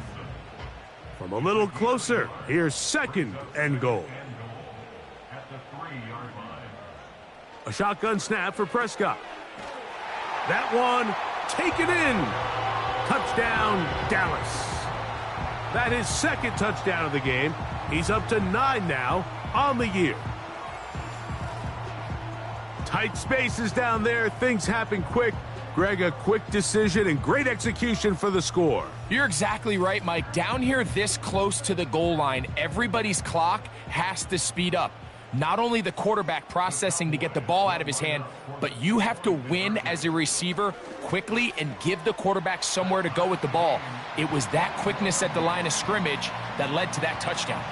[SPEAKER 2] From a little closer, here's 2nd and goal. A shotgun snap for Prescott. That one, taken in. Touchdown, Dallas. That is 2nd touchdown of the game. He's up to 9 now on the year. Tight spaces down there. Things happen quick. Greg, a quick decision and great execution for the score.
[SPEAKER 3] You're exactly right, Mike. Down here this close to the goal line, everybody's clock has to speed up. Not only the quarterback processing to get the ball out of his hand, but you have to win as a receiver quickly and give the quarterback somewhere to go with the ball. It was that quickness at the line of scrimmage that led to that touchdown.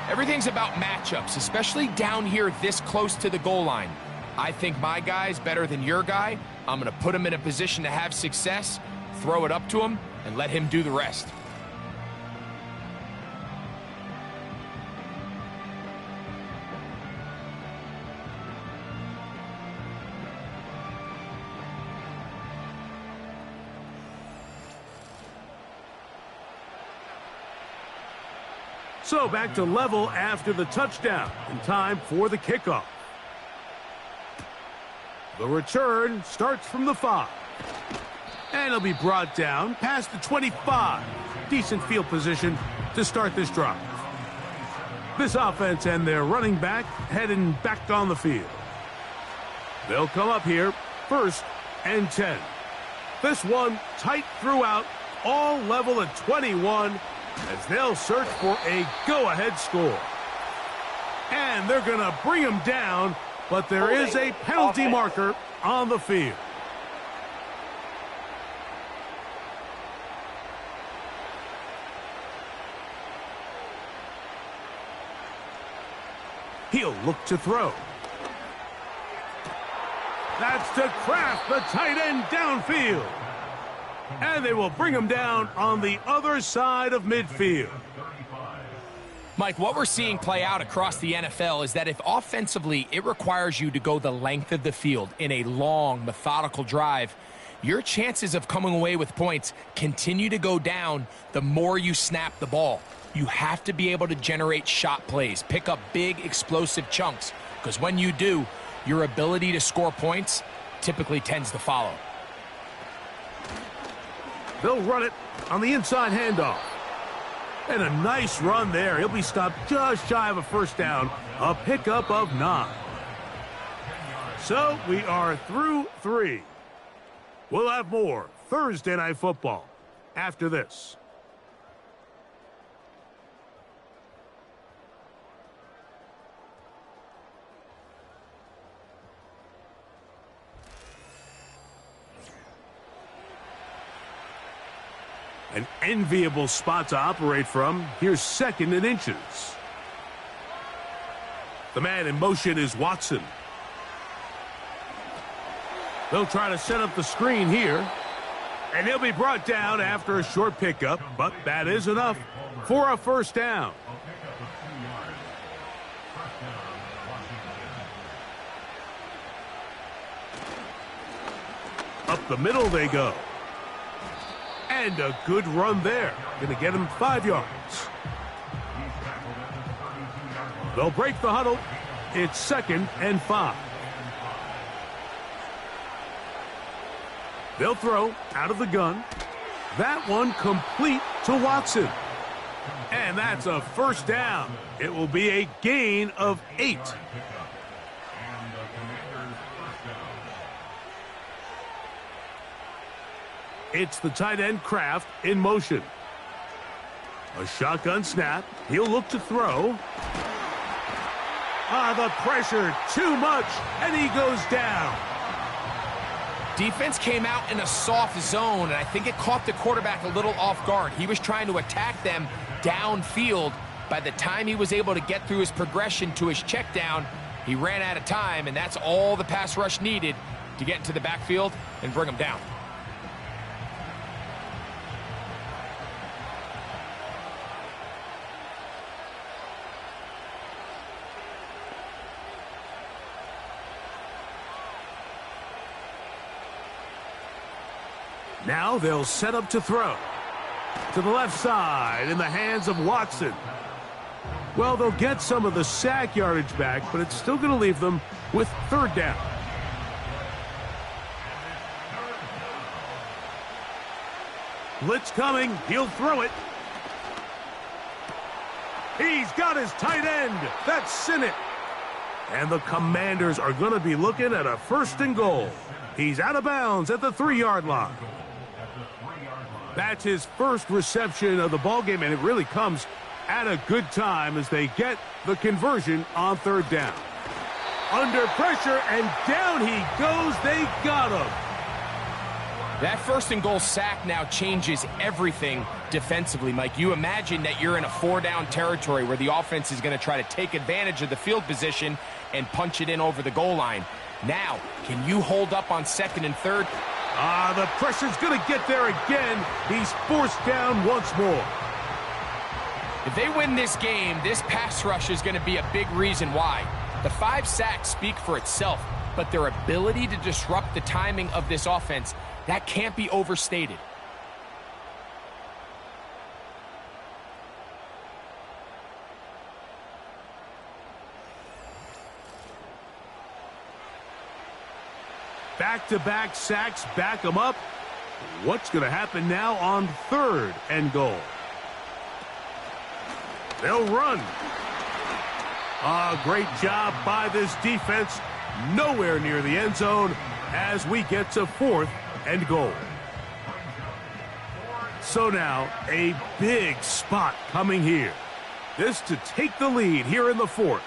[SPEAKER 3] Everything's about matchups, especially down here this close to the goal line. I think my guy's better than your guy. I'm going to put him in a position to have success, throw it up to him, and let him do the rest.
[SPEAKER 2] So back to level after the touchdown, and time for the kickoff. The return starts from the 5. And it'll be brought down past the 25. Decent field position to start this drive. This offense and their running back heading back on the field. They'll come up here 1st and 10. This one tight throughout, all level at 21 as they'll search for a go-ahead score. And they're going to bring him down, but there is a penalty marker on the field. He'll look to throw. That's to Kraft, the tight end downfield. And they will bring him down on the other side of midfield.
[SPEAKER 3] Mike, what we're seeing play out across the NFL is that if offensively it requires you to go the length of the field in a long, methodical drive, your chances of coming away with points continue to go down the more you snap the ball. You have to be able to generate shot plays, pick up big, explosive chunks, because when you do, your ability to score points typically tends to follow.
[SPEAKER 2] They'll run it on the inside handoff. And a nice run there. He'll be stopped just shy of a 1st down. A pickup of 9. So we are through 3. We'll have more Thursday Night Football after this. An enviable spot to operate from. Here's 2nd and inches. The man in motion is Watson. They'll try to set up the screen here. And he'll be brought down after a short pickup, but that is enough for a first down. Up the middle they go. And a good run there. Going to get him 5 yards. They'll break the huddle. It's 2nd and 5. They'll throw out of the gun. That one complete to Watson. And that's a first down. It will be a gain of 8. It's the tight end Kraft in motion. A shotgun snap. He'll look to throw. The pressure, too much, and he goes down.
[SPEAKER 3] Defense came out in a soft zone, and I think it caught the quarterback a little off guard. He was trying to attack them downfield. By the time he was able to get through his progression to his check down, he ran out of time, and that's all the pass rush needed to get into the backfield and bring him down.
[SPEAKER 2] Now they'll set up to throw. To the left side in the hands of Watson. Well, they'll get some of the sack yardage back, but it's still going to leave them with 3rd down. Blitz coming. He'll throw it. He's got his tight end. That's Sinnott. And the Commanders are going to be looking at a 1st and goal. He's out of bounds at the 3-yard line. That's his first reception of the ballgame, and it really comes at a good time as they get the conversion on 3rd down. Under pressure, and down he goes. They got him.
[SPEAKER 3] That 1st and goal sack now changes everything defensively, Mike. You imagine that you're in a 4-down territory where the offense is going to try to take advantage of the field position and punch it in over the goal line. Now, can you hold up on 2nd and 3rd?
[SPEAKER 2] The pressure's going to get there again. He's forced down once more.
[SPEAKER 3] If they win this game, this pass rush is going to be a big reason why. The 5 sacks speak for itself, but their ability to disrupt the timing of this offense, that can't be overstated.
[SPEAKER 2] Back-to-back sacks back him up. What's going to happen now on 3rd and goal? They'll run. Great job by this defense. Nowhere near the end zone as we get to 4th and goal. So now a big spot coming here. This to take the lead here in the 4th.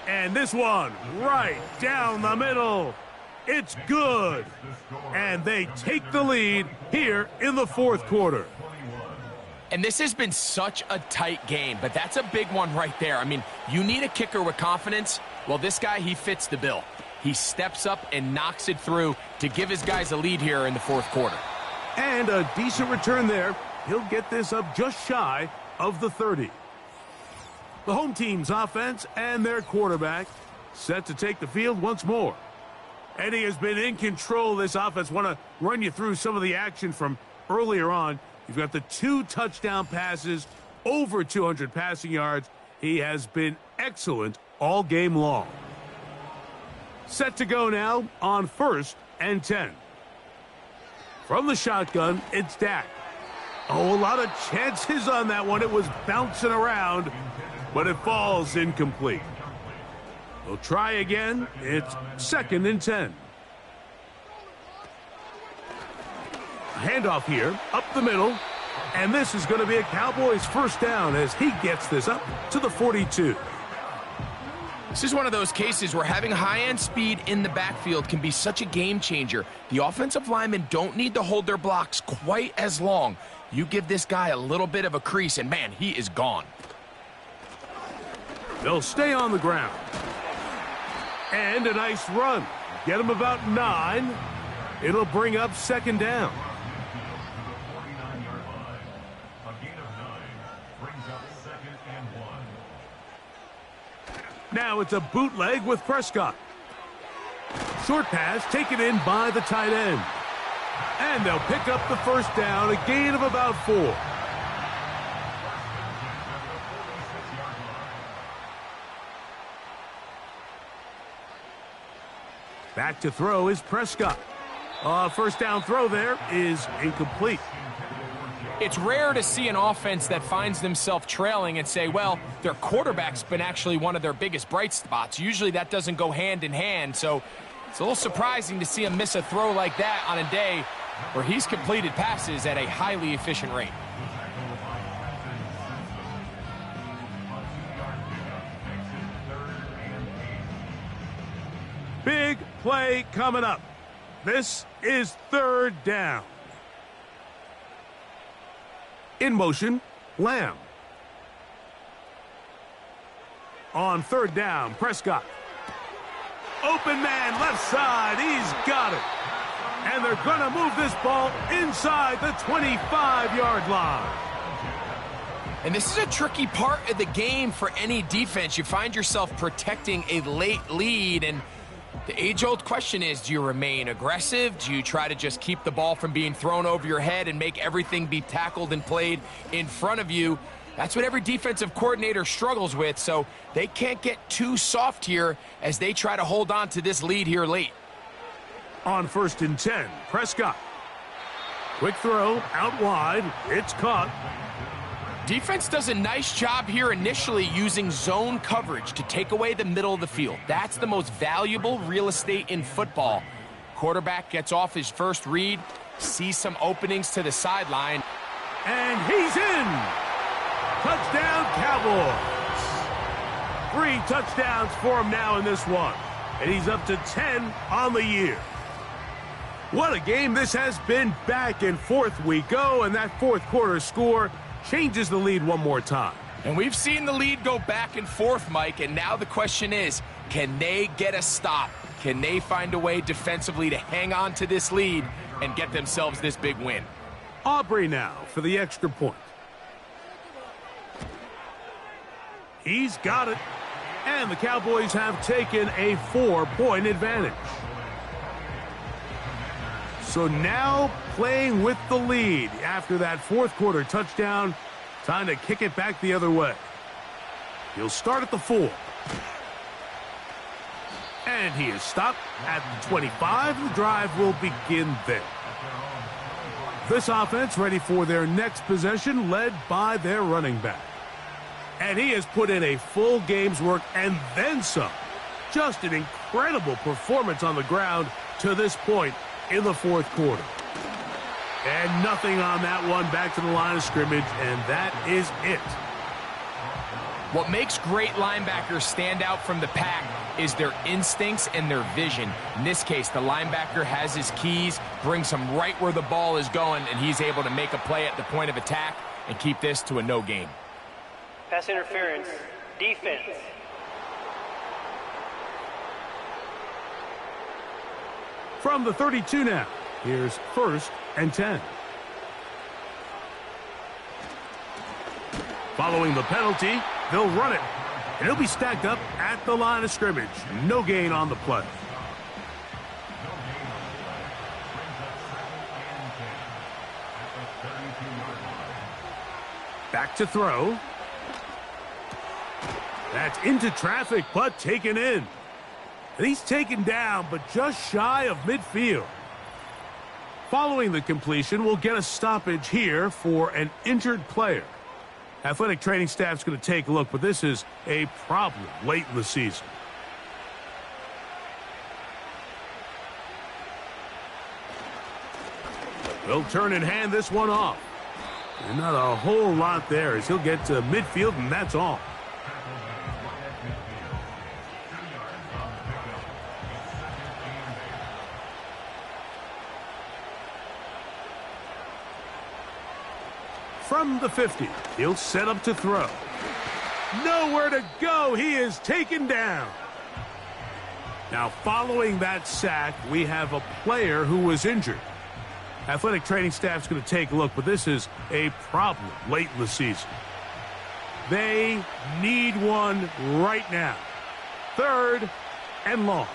[SPEAKER 2] And this one right down the middle. It's good. And they take the lead here in the 4th quarter.
[SPEAKER 3] And this has been such a tight game, but that's a big one right there. I mean, you need a kicker with confidence. Well, this guy, he fits the bill. He steps up and knocks it through to give his guys a lead here in the 4th quarter.
[SPEAKER 2] And a decent return there. He'll get this up just shy of the 30. The home team's offense and their quarterback set to take the field once more. Eddie has been in control of this offense. Want to run you through some of the action from earlier on. You've got the 2 touchdown passes, over 200 passing yards. He has been excellent all game long. Set to go now on 1st and 10. From the shotgun, it's Dak. Oh, a lot of chances on that one. It was bouncing around, but it falls incomplete. They'll try again. It's 2nd and 10. Handoff here, up the middle, and this is going to be a Cowboys 1st down as he gets this up to the 42.
[SPEAKER 3] This is one of those cases where having high-end speed in the backfield can be such a game changer. The offensive linemen don't need to hold their blocks quite as long. You give this guy a little bit of a crease, and man, he is gone.
[SPEAKER 2] They'll stay on the ground. And a nice run. Get him about 9. It'll bring up second down. Now it's a bootleg with Prescott. Short pass taken in by the tight end. And they'll pick up the first down, a gain of about 4. Back to throw is Prescott. First down throw there is incomplete.
[SPEAKER 3] It's rare to see an offense that finds themselves trailing and say, well, their quarterback's been actually one of their biggest bright spots. Usually that doesn't go hand in hand, so it's a little surprising to see him miss a throw like that on a day where he's completed passes at a highly efficient rate.
[SPEAKER 2] Big play coming up. This is third down. In motion, Lamb. On third down, Prescott. Open man, left side. He's got it. And they're going to move this ball inside the 25-yard line.
[SPEAKER 3] And this is a tricky part of the game for any defense. You find yourself protecting a late lead, and the age-old question is, do you remain aggressive? Do you try to just keep the ball from being thrown over your head and make everything be tackled and played in front of you? That's what every defensive coordinator struggles with, so they can't get too soft here as they try to hold on to this lead here late.
[SPEAKER 2] On 1st and 10, Prescott. Quick throw, out wide. It's caught.
[SPEAKER 3] Defense does a nice job here initially using zone coverage to take away the middle of the field. That's the most valuable real estate in football. Quarterback gets off his first read, sees some openings to the sideline.
[SPEAKER 2] And he's in! Touchdown, Cowboys! 3 touchdowns for him now in this one. And he's up to 10 on the year. What a game this has been. Back and forth we go, and that fourth quarter score changes the lead one more time.
[SPEAKER 3] And we've seen the lead go back and forth, Mike, and now the question is, can they get a stop? Can they find a way defensively to hang on to this lead and get themselves this big win?
[SPEAKER 2] Aubrey now for the extra point. He's got it. And the Cowboys have taken a 4-point advantage. So now playing with the lead after that fourth quarter touchdown. Time to kick it back the other way. He'll start at the 4. And he is stopped at the 25. The drive will begin there. This offense ready for their next possession, led by their running back. And he has put in a full game's work and then some. Just an incredible performance on the ground to this point in the fourth quarter. And nothing on that one, back to the line of scrimmage, and that is it.
[SPEAKER 3] What makes great linebackers stand out from the pack is their instincts and their vision. In this case, the linebacker has his keys, brings him right where the ball is going, and he's able to make a play at the point of attack and keep this to a no gain.
[SPEAKER 4] Pass interference, defense.
[SPEAKER 2] From the 32 now, here's 1st and 10. Following the penalty, they'll run it. And it'll be stacked up at the line of scrimmage. No gain on the play. Back to throw. That's into traffic, but taken in. And he's taken down, but just shy of midfield. Following the completion, we'll get a stoppage here for an injured player. Athletic training staff's going to take a look, but this is a problem late in the season. They'll turn and hand this one off. And not a whole lot there as he'll get to midfield, and that's all. From the 50, he'll set up to throw. Nowhere to go. He is taken down. Now, following that sack, we have a player who was injured. Athletic training staff's going to take a look, but this is a problem late in the season. They need one right now. 3rd and long.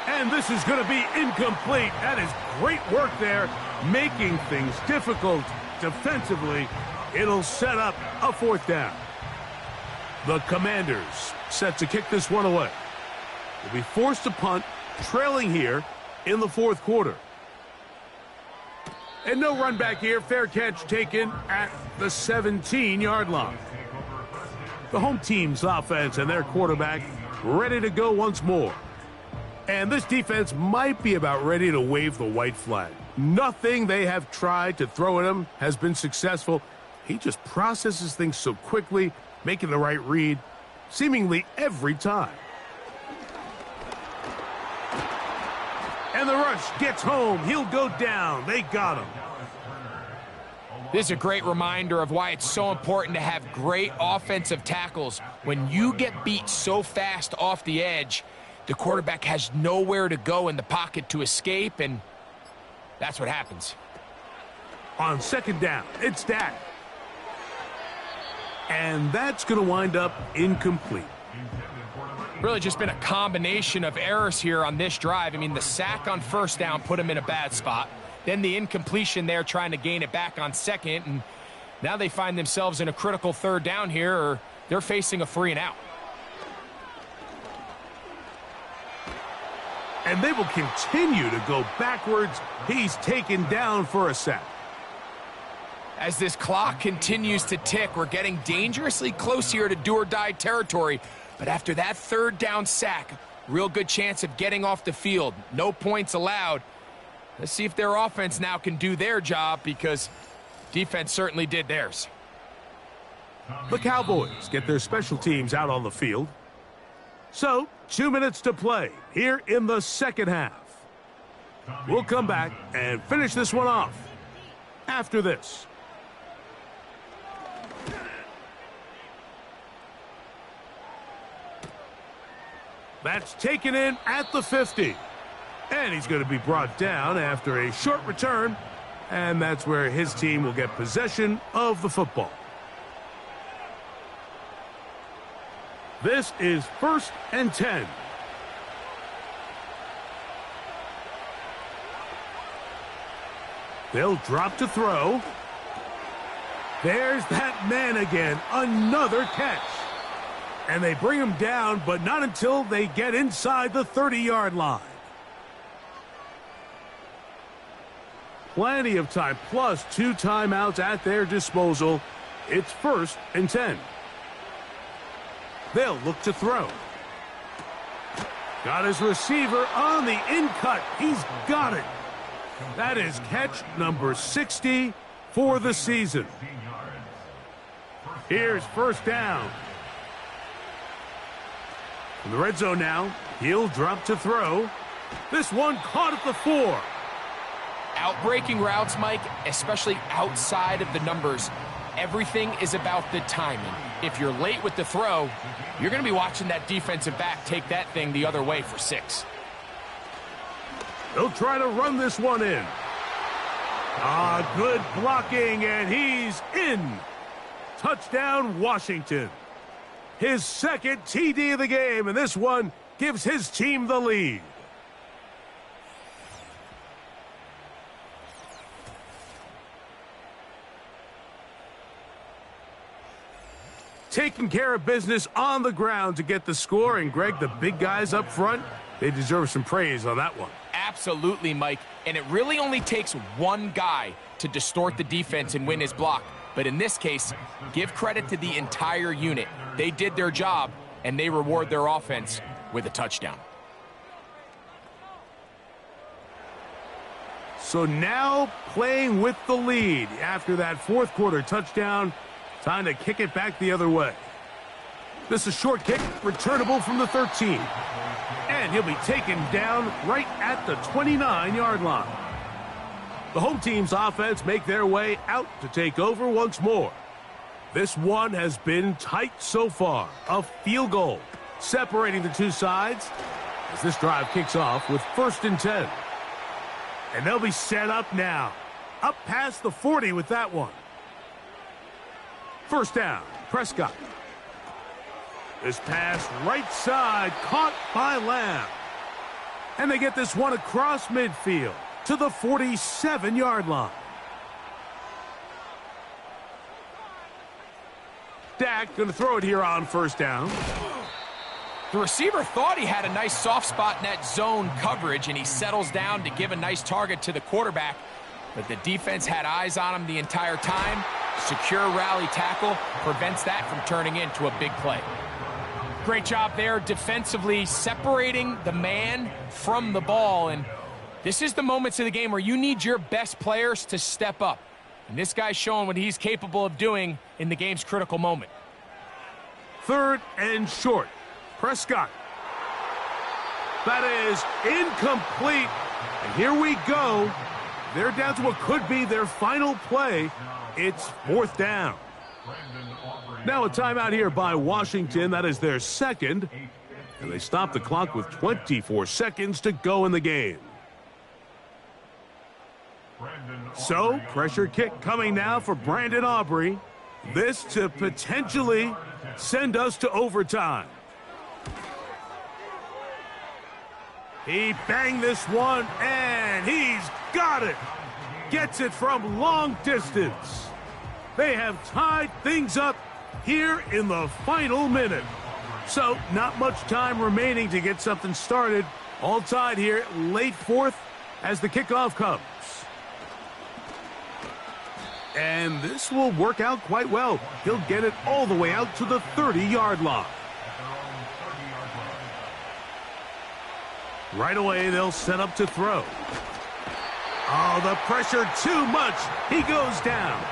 [SPEAKER 2] And this is going to be incomplete. That is great work there, making things difficult defensively. It'll set up a 4th down. The Commanders set to kick this one away. They'll be forced to punt, trailing here in the 4th quarter. And no run back here. Fair catch taken at the 17-yard line. The home team's offense and their quarterback ready to go once more. And this defense might be about ready to wave the white flag. Nothing they have tried to throw at him has been successful. He just processes things so quickly, making the right read seemingly every time. And the rush gets home. He'll go down. They got him.
[SPEAKER 3] This is a great reminder of why it's so important to have great offensive tackles. When you get beat so fast off the edge, the quarterback has nowhere to go in the pocket to escape, and that's what happens.
[SPEAKER 2] On 2nd down, it's Dak. And that's going to wind up incomplete.
[SPEAKER 3] Really just been a combination of errors here on this drive. I mean, the sack on 1st down put him in a bad spot. Then the incompletion there trying to gain it back on 2nd. And now they find themselves in a critical 3rd down here, or they're facing a 3 and out.
[SPEAKER 2] And they will continue to go backwards. He's taken down for a sack.
[SPEAKER 3] As this clock continues to tick, we're getting dangerously close here to do-or-die territory. But after that 3rd down sack, real good chance of getting off the field. No points allowed. Let's see if their offense now can do their job, because defense certainly did theirs.
[SPEAKER 2] The Cowboys get their special teams out on the field. So, 2 minutes to play here in the 2nd half. We'll come back and finish this one off after this. That's taken in at the 50. And he's going to be brought down after a short return. And that's where his team will get possession of the football. This is 1st and 10. They'll drop to throw. There's that man again. Another catch. And they bring him down, but not until they get inside the 30-yard line. Plenty of time, plus 2 timeouts at their disposal. It's 1st and 10. They'll look to throw. Got his receiver on the in-cut. He's got it. That is catch number 60 for the season. Here's 1st down. In the red zone now, he'll drop to throw. This one caught at the 4.
[SPEAKER 3] Outbreaking routes, Mike, especially outside of the numbers, everything is about the timing. If you're late with the throw, you're going to be watching that defensive back take that thing the other way for 6.
[SPEAKER 2] They'll try to run this one in. Good blocking, and he's in. Touchdown, Washington. His 2nd TD of the game, and this one gives his team the lead. Taking care of business on the ground to get the score, and Greg, the big guys up front, they deserve some praise on that one.
[SPEAKER 3] Absolutely, Mike, and it really only takes one guy to distort the defense and win his block. But in this case, give credit to the entire unit. They did their job, and they reward their offense with a touchdown.
[SPEAKER 2] So now playing with the lead after that 4th quarter touchdown, time to kick it back the other way. This is a short kick, returnable from the 13. And he'll be taken down right at the 29-yard line. The home team's offense make their way out to take over once more. This one has been tight so far. A field goal separating the two sides as this drive kicks off with 1st and 10. And they'll be set up now. Up past the 40 with that one. 1st down, Prescott. This pass right side caught by Lamb. And they get this one across midfield to the 47-yard line. Dak going to throw it here on 1st down.
[SPEAKER 3] The receiver thought he had a nice soft spot in that zone coverage, and he settles down to give a nice target to the quarterback. But the defense had eyes on him the entire time. Secure rally tackle prevents that from turning into a big play. Great job there defensively, separating the man from the ball. And this is the moments of the game where you need your best players to step up. And this guy's showing what he's capable of doing in the game's critical moment.
[SPEAKER 2] 3rd and short. Prescott. That is incomplete. And here we go. They're down to what could be their final play. It's 4th down. Now a timeout here by Washington. That is their 2nd. And they stop the clock with 24 seconds to go in the game. So, pressure kick coming now for Brandon Aubrey. This to potentially send us to overtime. He banged this one, and he's got it. Gets it from long distance. They have tied things up here in the final minute. So, not much time remaining to get something started. All tied here, late 4th as the kickoff comes. And this will work out quite well. He'll get it all the way out to the 30-yard line. Right away, they'll set up to throw. Oh, the pressure too much. He goes down.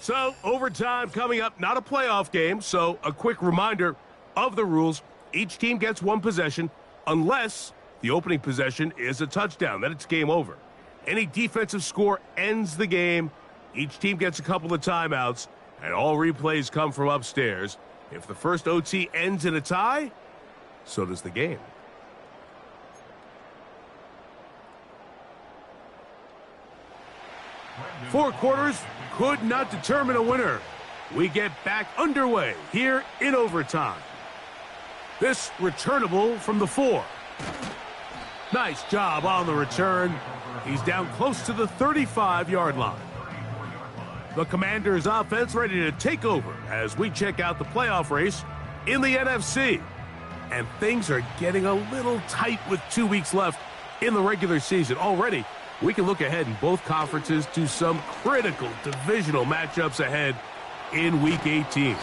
[SPEAKER 2] So, overtime coming up, not a playoff game, so a quick reminder of the rules. Each team gets one possession unless the opening possession is a touchdown. Then it's game over. Any defensive score ends the game. Each team gets a couple of timeouts, and all replays come from upstairs. If the first OT ends in a tie, so does the game. Four quarters could not determine a winner. We get back underway here in overtime. This returnable from the 4. Nice job on the return. He's down close to the 35-yard line. The Commanders' offense ready to take over as we check out the playoff race in the NFC. And things are getting a little tight with 2 weeks left in the regular season. Already, we can look ahead in both conferences to some critical divisional matchups ahead in Week 18.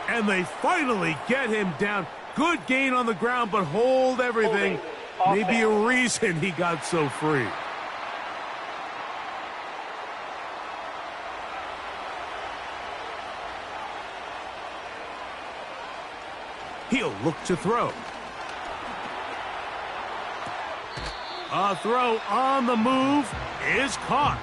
[SPEAKER 2] And they finally get him down. Good gain on the ground, but hold everything. Maybe a reason he got so free. He'll look to throw. A throw on the move is caught.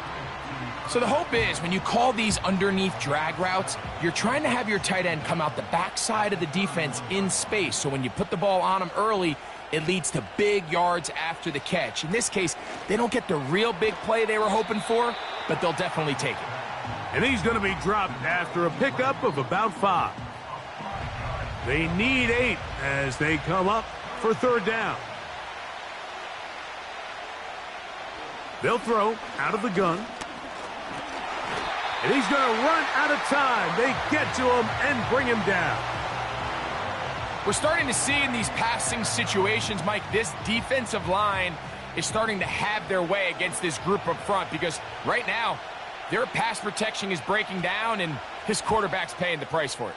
[SPEAKER 3] So the hope is when you call these underneath drag routes, you're trying to have your tight end come out the backside of the defense in space. So when you put the ball on him early, it leads to big yards after the catch. In this case, they don't get the real big play they were hoping for, but they'll definitely take it.
[SPEAKER 2] And he's going to be dropped after a pickup of about 5. They need 8 as they come up for 3rd down. They'll throw out of the gun. And he's going to run out of time. They get to him and bring him down.
[SPEAKER 3] We're starting to see in these passing situations, Mike, this defensive line is starting to have their way against this group up front because right now, their pass protection is breaking down and his quarterback's paying the price for it.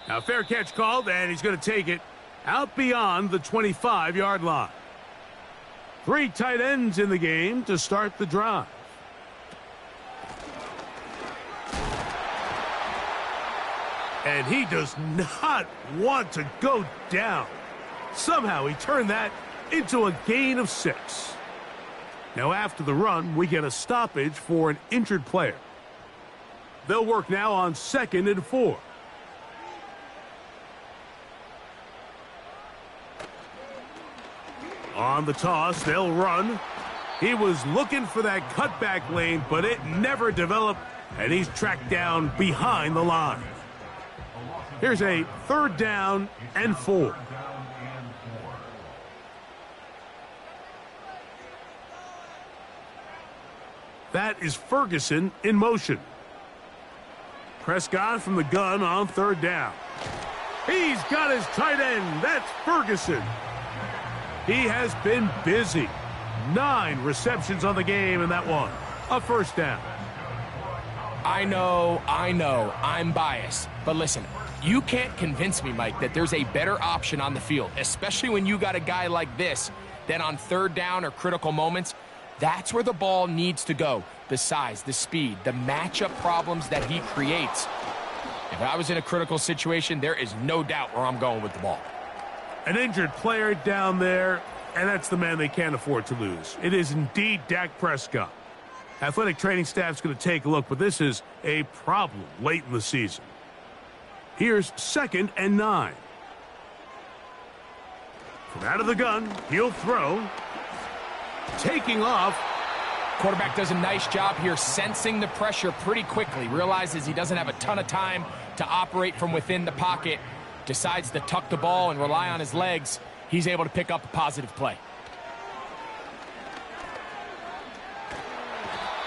[SPEAKER 2] Now, fair catch called, and he's going to take it out beyond the 25-yard line. 3 tight ends in the game to start the drive. And he does not want to go down. Somehow he turned that into a gain of 6. Now after the run, we get a stoppage for an injured player. They'll work now on 2nd and 4. On the toss, they'll run. He was looking for that cutback lane, but it never developed, and he's tracked down behind the line. Here's a 3rd down and 4. That is Ferguson in motion. Prescott from the gun on 3rd down. He's got his tight end. That's Ferguson. He has been busy. 9 receptions on the game in that one. A 1st down.
[SPEAKER 3] I know, I'm biased. But listen, you can't convince me, Mike, that there's a better option on the field, especially when you got a guy like this, that on 3rd down or critical moments, that's where the ball needs to go. The size, the speed, the matchup problems that he creates. If I was in a critical situation, there is no doubt where I'm going with the ball.
[SPEAKER 2] An injured player down there, and that's the man they can't afford to lose. It is indeed Dak Prescott. Athletic training staff's going to take a look, but this is a problem late in the season. Here's 2nd and 9. From out of the gun, he'll throw. Taking off.
[SPEAKER 3] Quarterback does a nice job here sensing the pressure pretty quickly. Realizes he doesn't have a ton of time to operate from within the pocket. Decides to tuck the ball and rely on his legs. He's able to pick up a positive play.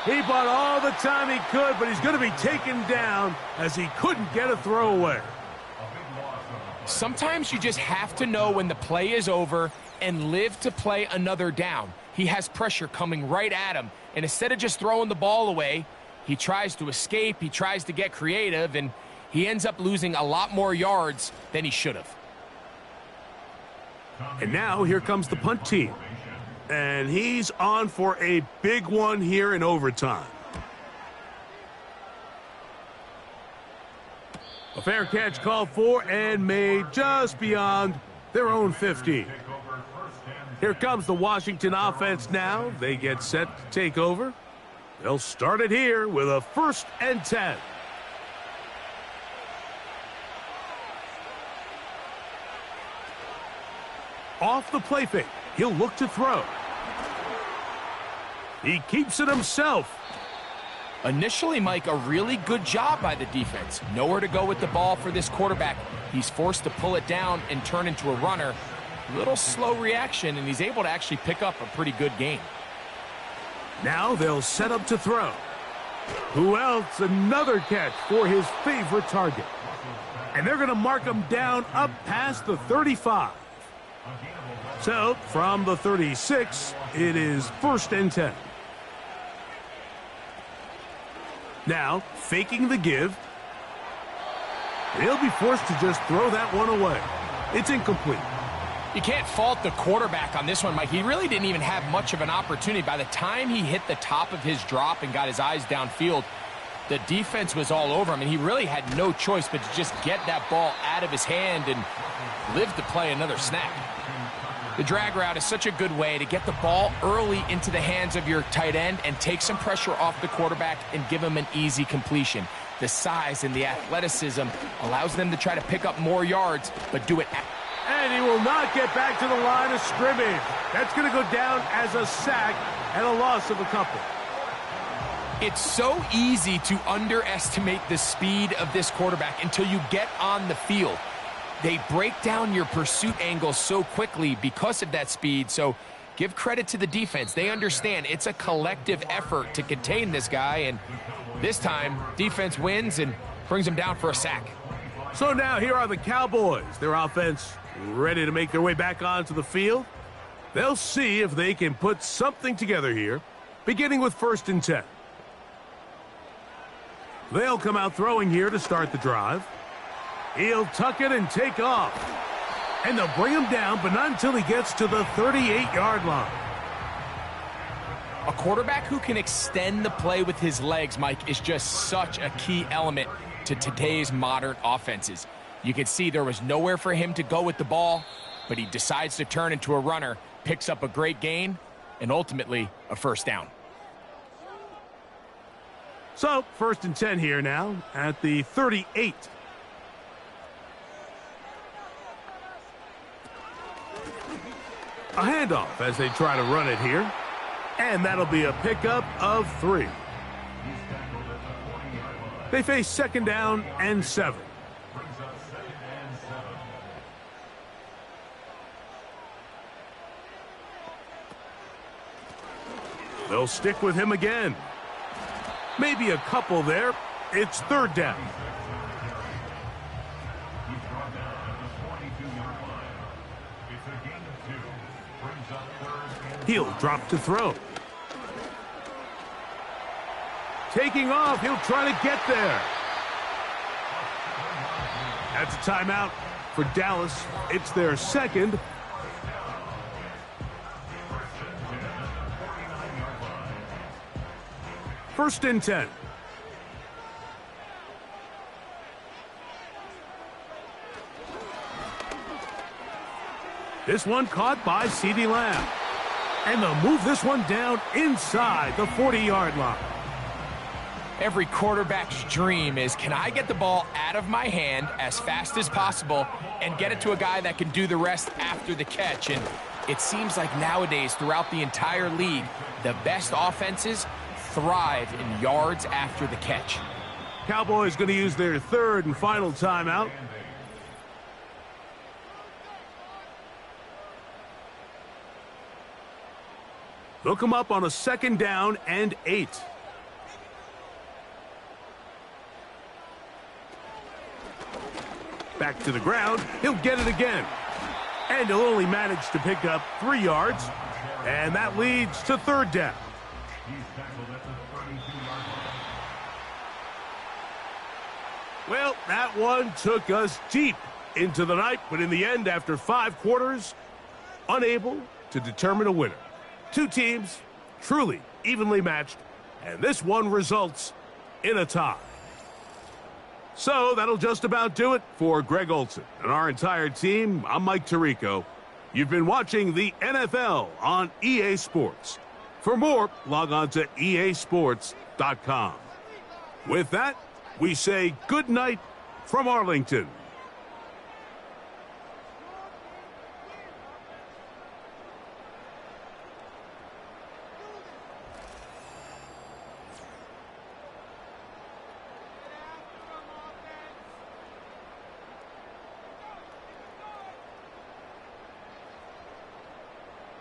[SPEAKER 2] He bought all the time he could, but he's going to be taken down as he couldn't get a throwaway.
[SPEAKER 3] Sometimes you just have to know when the play is over and live to play another down. He has pressure coming right at him, and instead of just throwing the ball away, he tries to escape, he tries to get creative, and he ends up losing a lot more yards than he should have.
[SPEAKER 2] And now here comes the punt team. And he's on for a big one here in overtime. A fair catch called for and made just beyond their own 50. Here comes the Washington offense now. They get set to take over. They'll start it here with a 1st and 10. Off the play fake, he'll look to throw. He keeps it himself.
[SPEAKER 3] Initially, Mike, a really good job by the defense. Nowhere to go with the ball for this quarterback. He's forced to pull it down and turn into a runner. A little slow reaction, and he's able to actually pick up a pretty good game.
[SPEAKER 2] Now they'll set up to throw. Who else? Another catch for his favorite target. And they're going to mark him down up past the 35. So, from the 36, it is 1st and 10. Now, faking the give. He'll be forced to just throw that one away. It's incomplete.
[SPEAKER 3] You can't fault the quarterback on this one, Mike. He really didn't even have much of an opportunity. By the time he hit the top of his drop and got his eyes downfield, the defense was all over him, and he really had no choice but to just get that ball out of his hand and live to play another snap. The drag route is such a good way to get the ball early into the hands of your tight end and take some pressure off the quarterback and give him an easy completion. The size and the athleticism allows them to try to pick up more yards, but do it.
[SPEAKER 2] And he will not get back to the line of scrimmage. That's going to go down as a sack and a loss of a couple.
[SPEAKER 3] It's so easy to underestimate the speed of this quarterback until you get on the field. They break down your pursuit angles so quickly because of that speed. So give credit to the defense. They understand it's a collective effort to contain this guy. And this time, defense wins and brings him down for a sack.
[SPEAKER 2] So now here are the Cowboys. Their offense ready to make their way back onto the field. They'll see if they can put something together here, beginning with 1st and 10. They'll come out throwing here to start the drive. He'll tuck it and take off. And they'll bring him down, but not until he gets to the 38-yard line.
[SPEAKER 3] A quarterback who can extend the play with his legs, Mike, is just such a key element to today's modern offenses. You can see there was nowhere for him to go with the ball, but he decides to turn into a runner, picks up a great gain, and ultimately a first down.
[SPEAKER 2] So, 1st and 10 here now at the 38. A handoff as they try to run it here. And that'll be a pickup of 3. They face 2nd down and 7. They'll stick with him again. Maybe a couple there. It's 3rd down. He'll drop to throw. Taking off, he'll try to get there. That's a timeout for Dallas. It's their 2nd. First and 10. This one caught by CeeDee Lamb. And they'll move this one down inside the 40-yard line.
[SPEAKER 3] Every quarterback's dream is, can I get the ball out of my hand as fast as possible and get it to a guy that can do the rest after the catch? And it seems like nowadays, throughout the entire league, the best offenses thrive in yards after the catch.
[SPEAKER 2] Cowboys going to use their 3rd and final timeout. They'll come up on a 2nd down and 8. Back to the ground. He'll get it again. And he'll only manage to pick up 3 yards. And that leads to 3rd down. Well, that one took us deep into the night, but in the end, after 5 quarters, unable to determine a winner. 2 teams truly evenly matched, and this one results in a tie. So that'll just about do it for Greg Olson and our entire team. I'm Mike Tirico. You've been watching the NFL on EA Sports. For more, log on to easports.com. With that, we say good night from Arlington.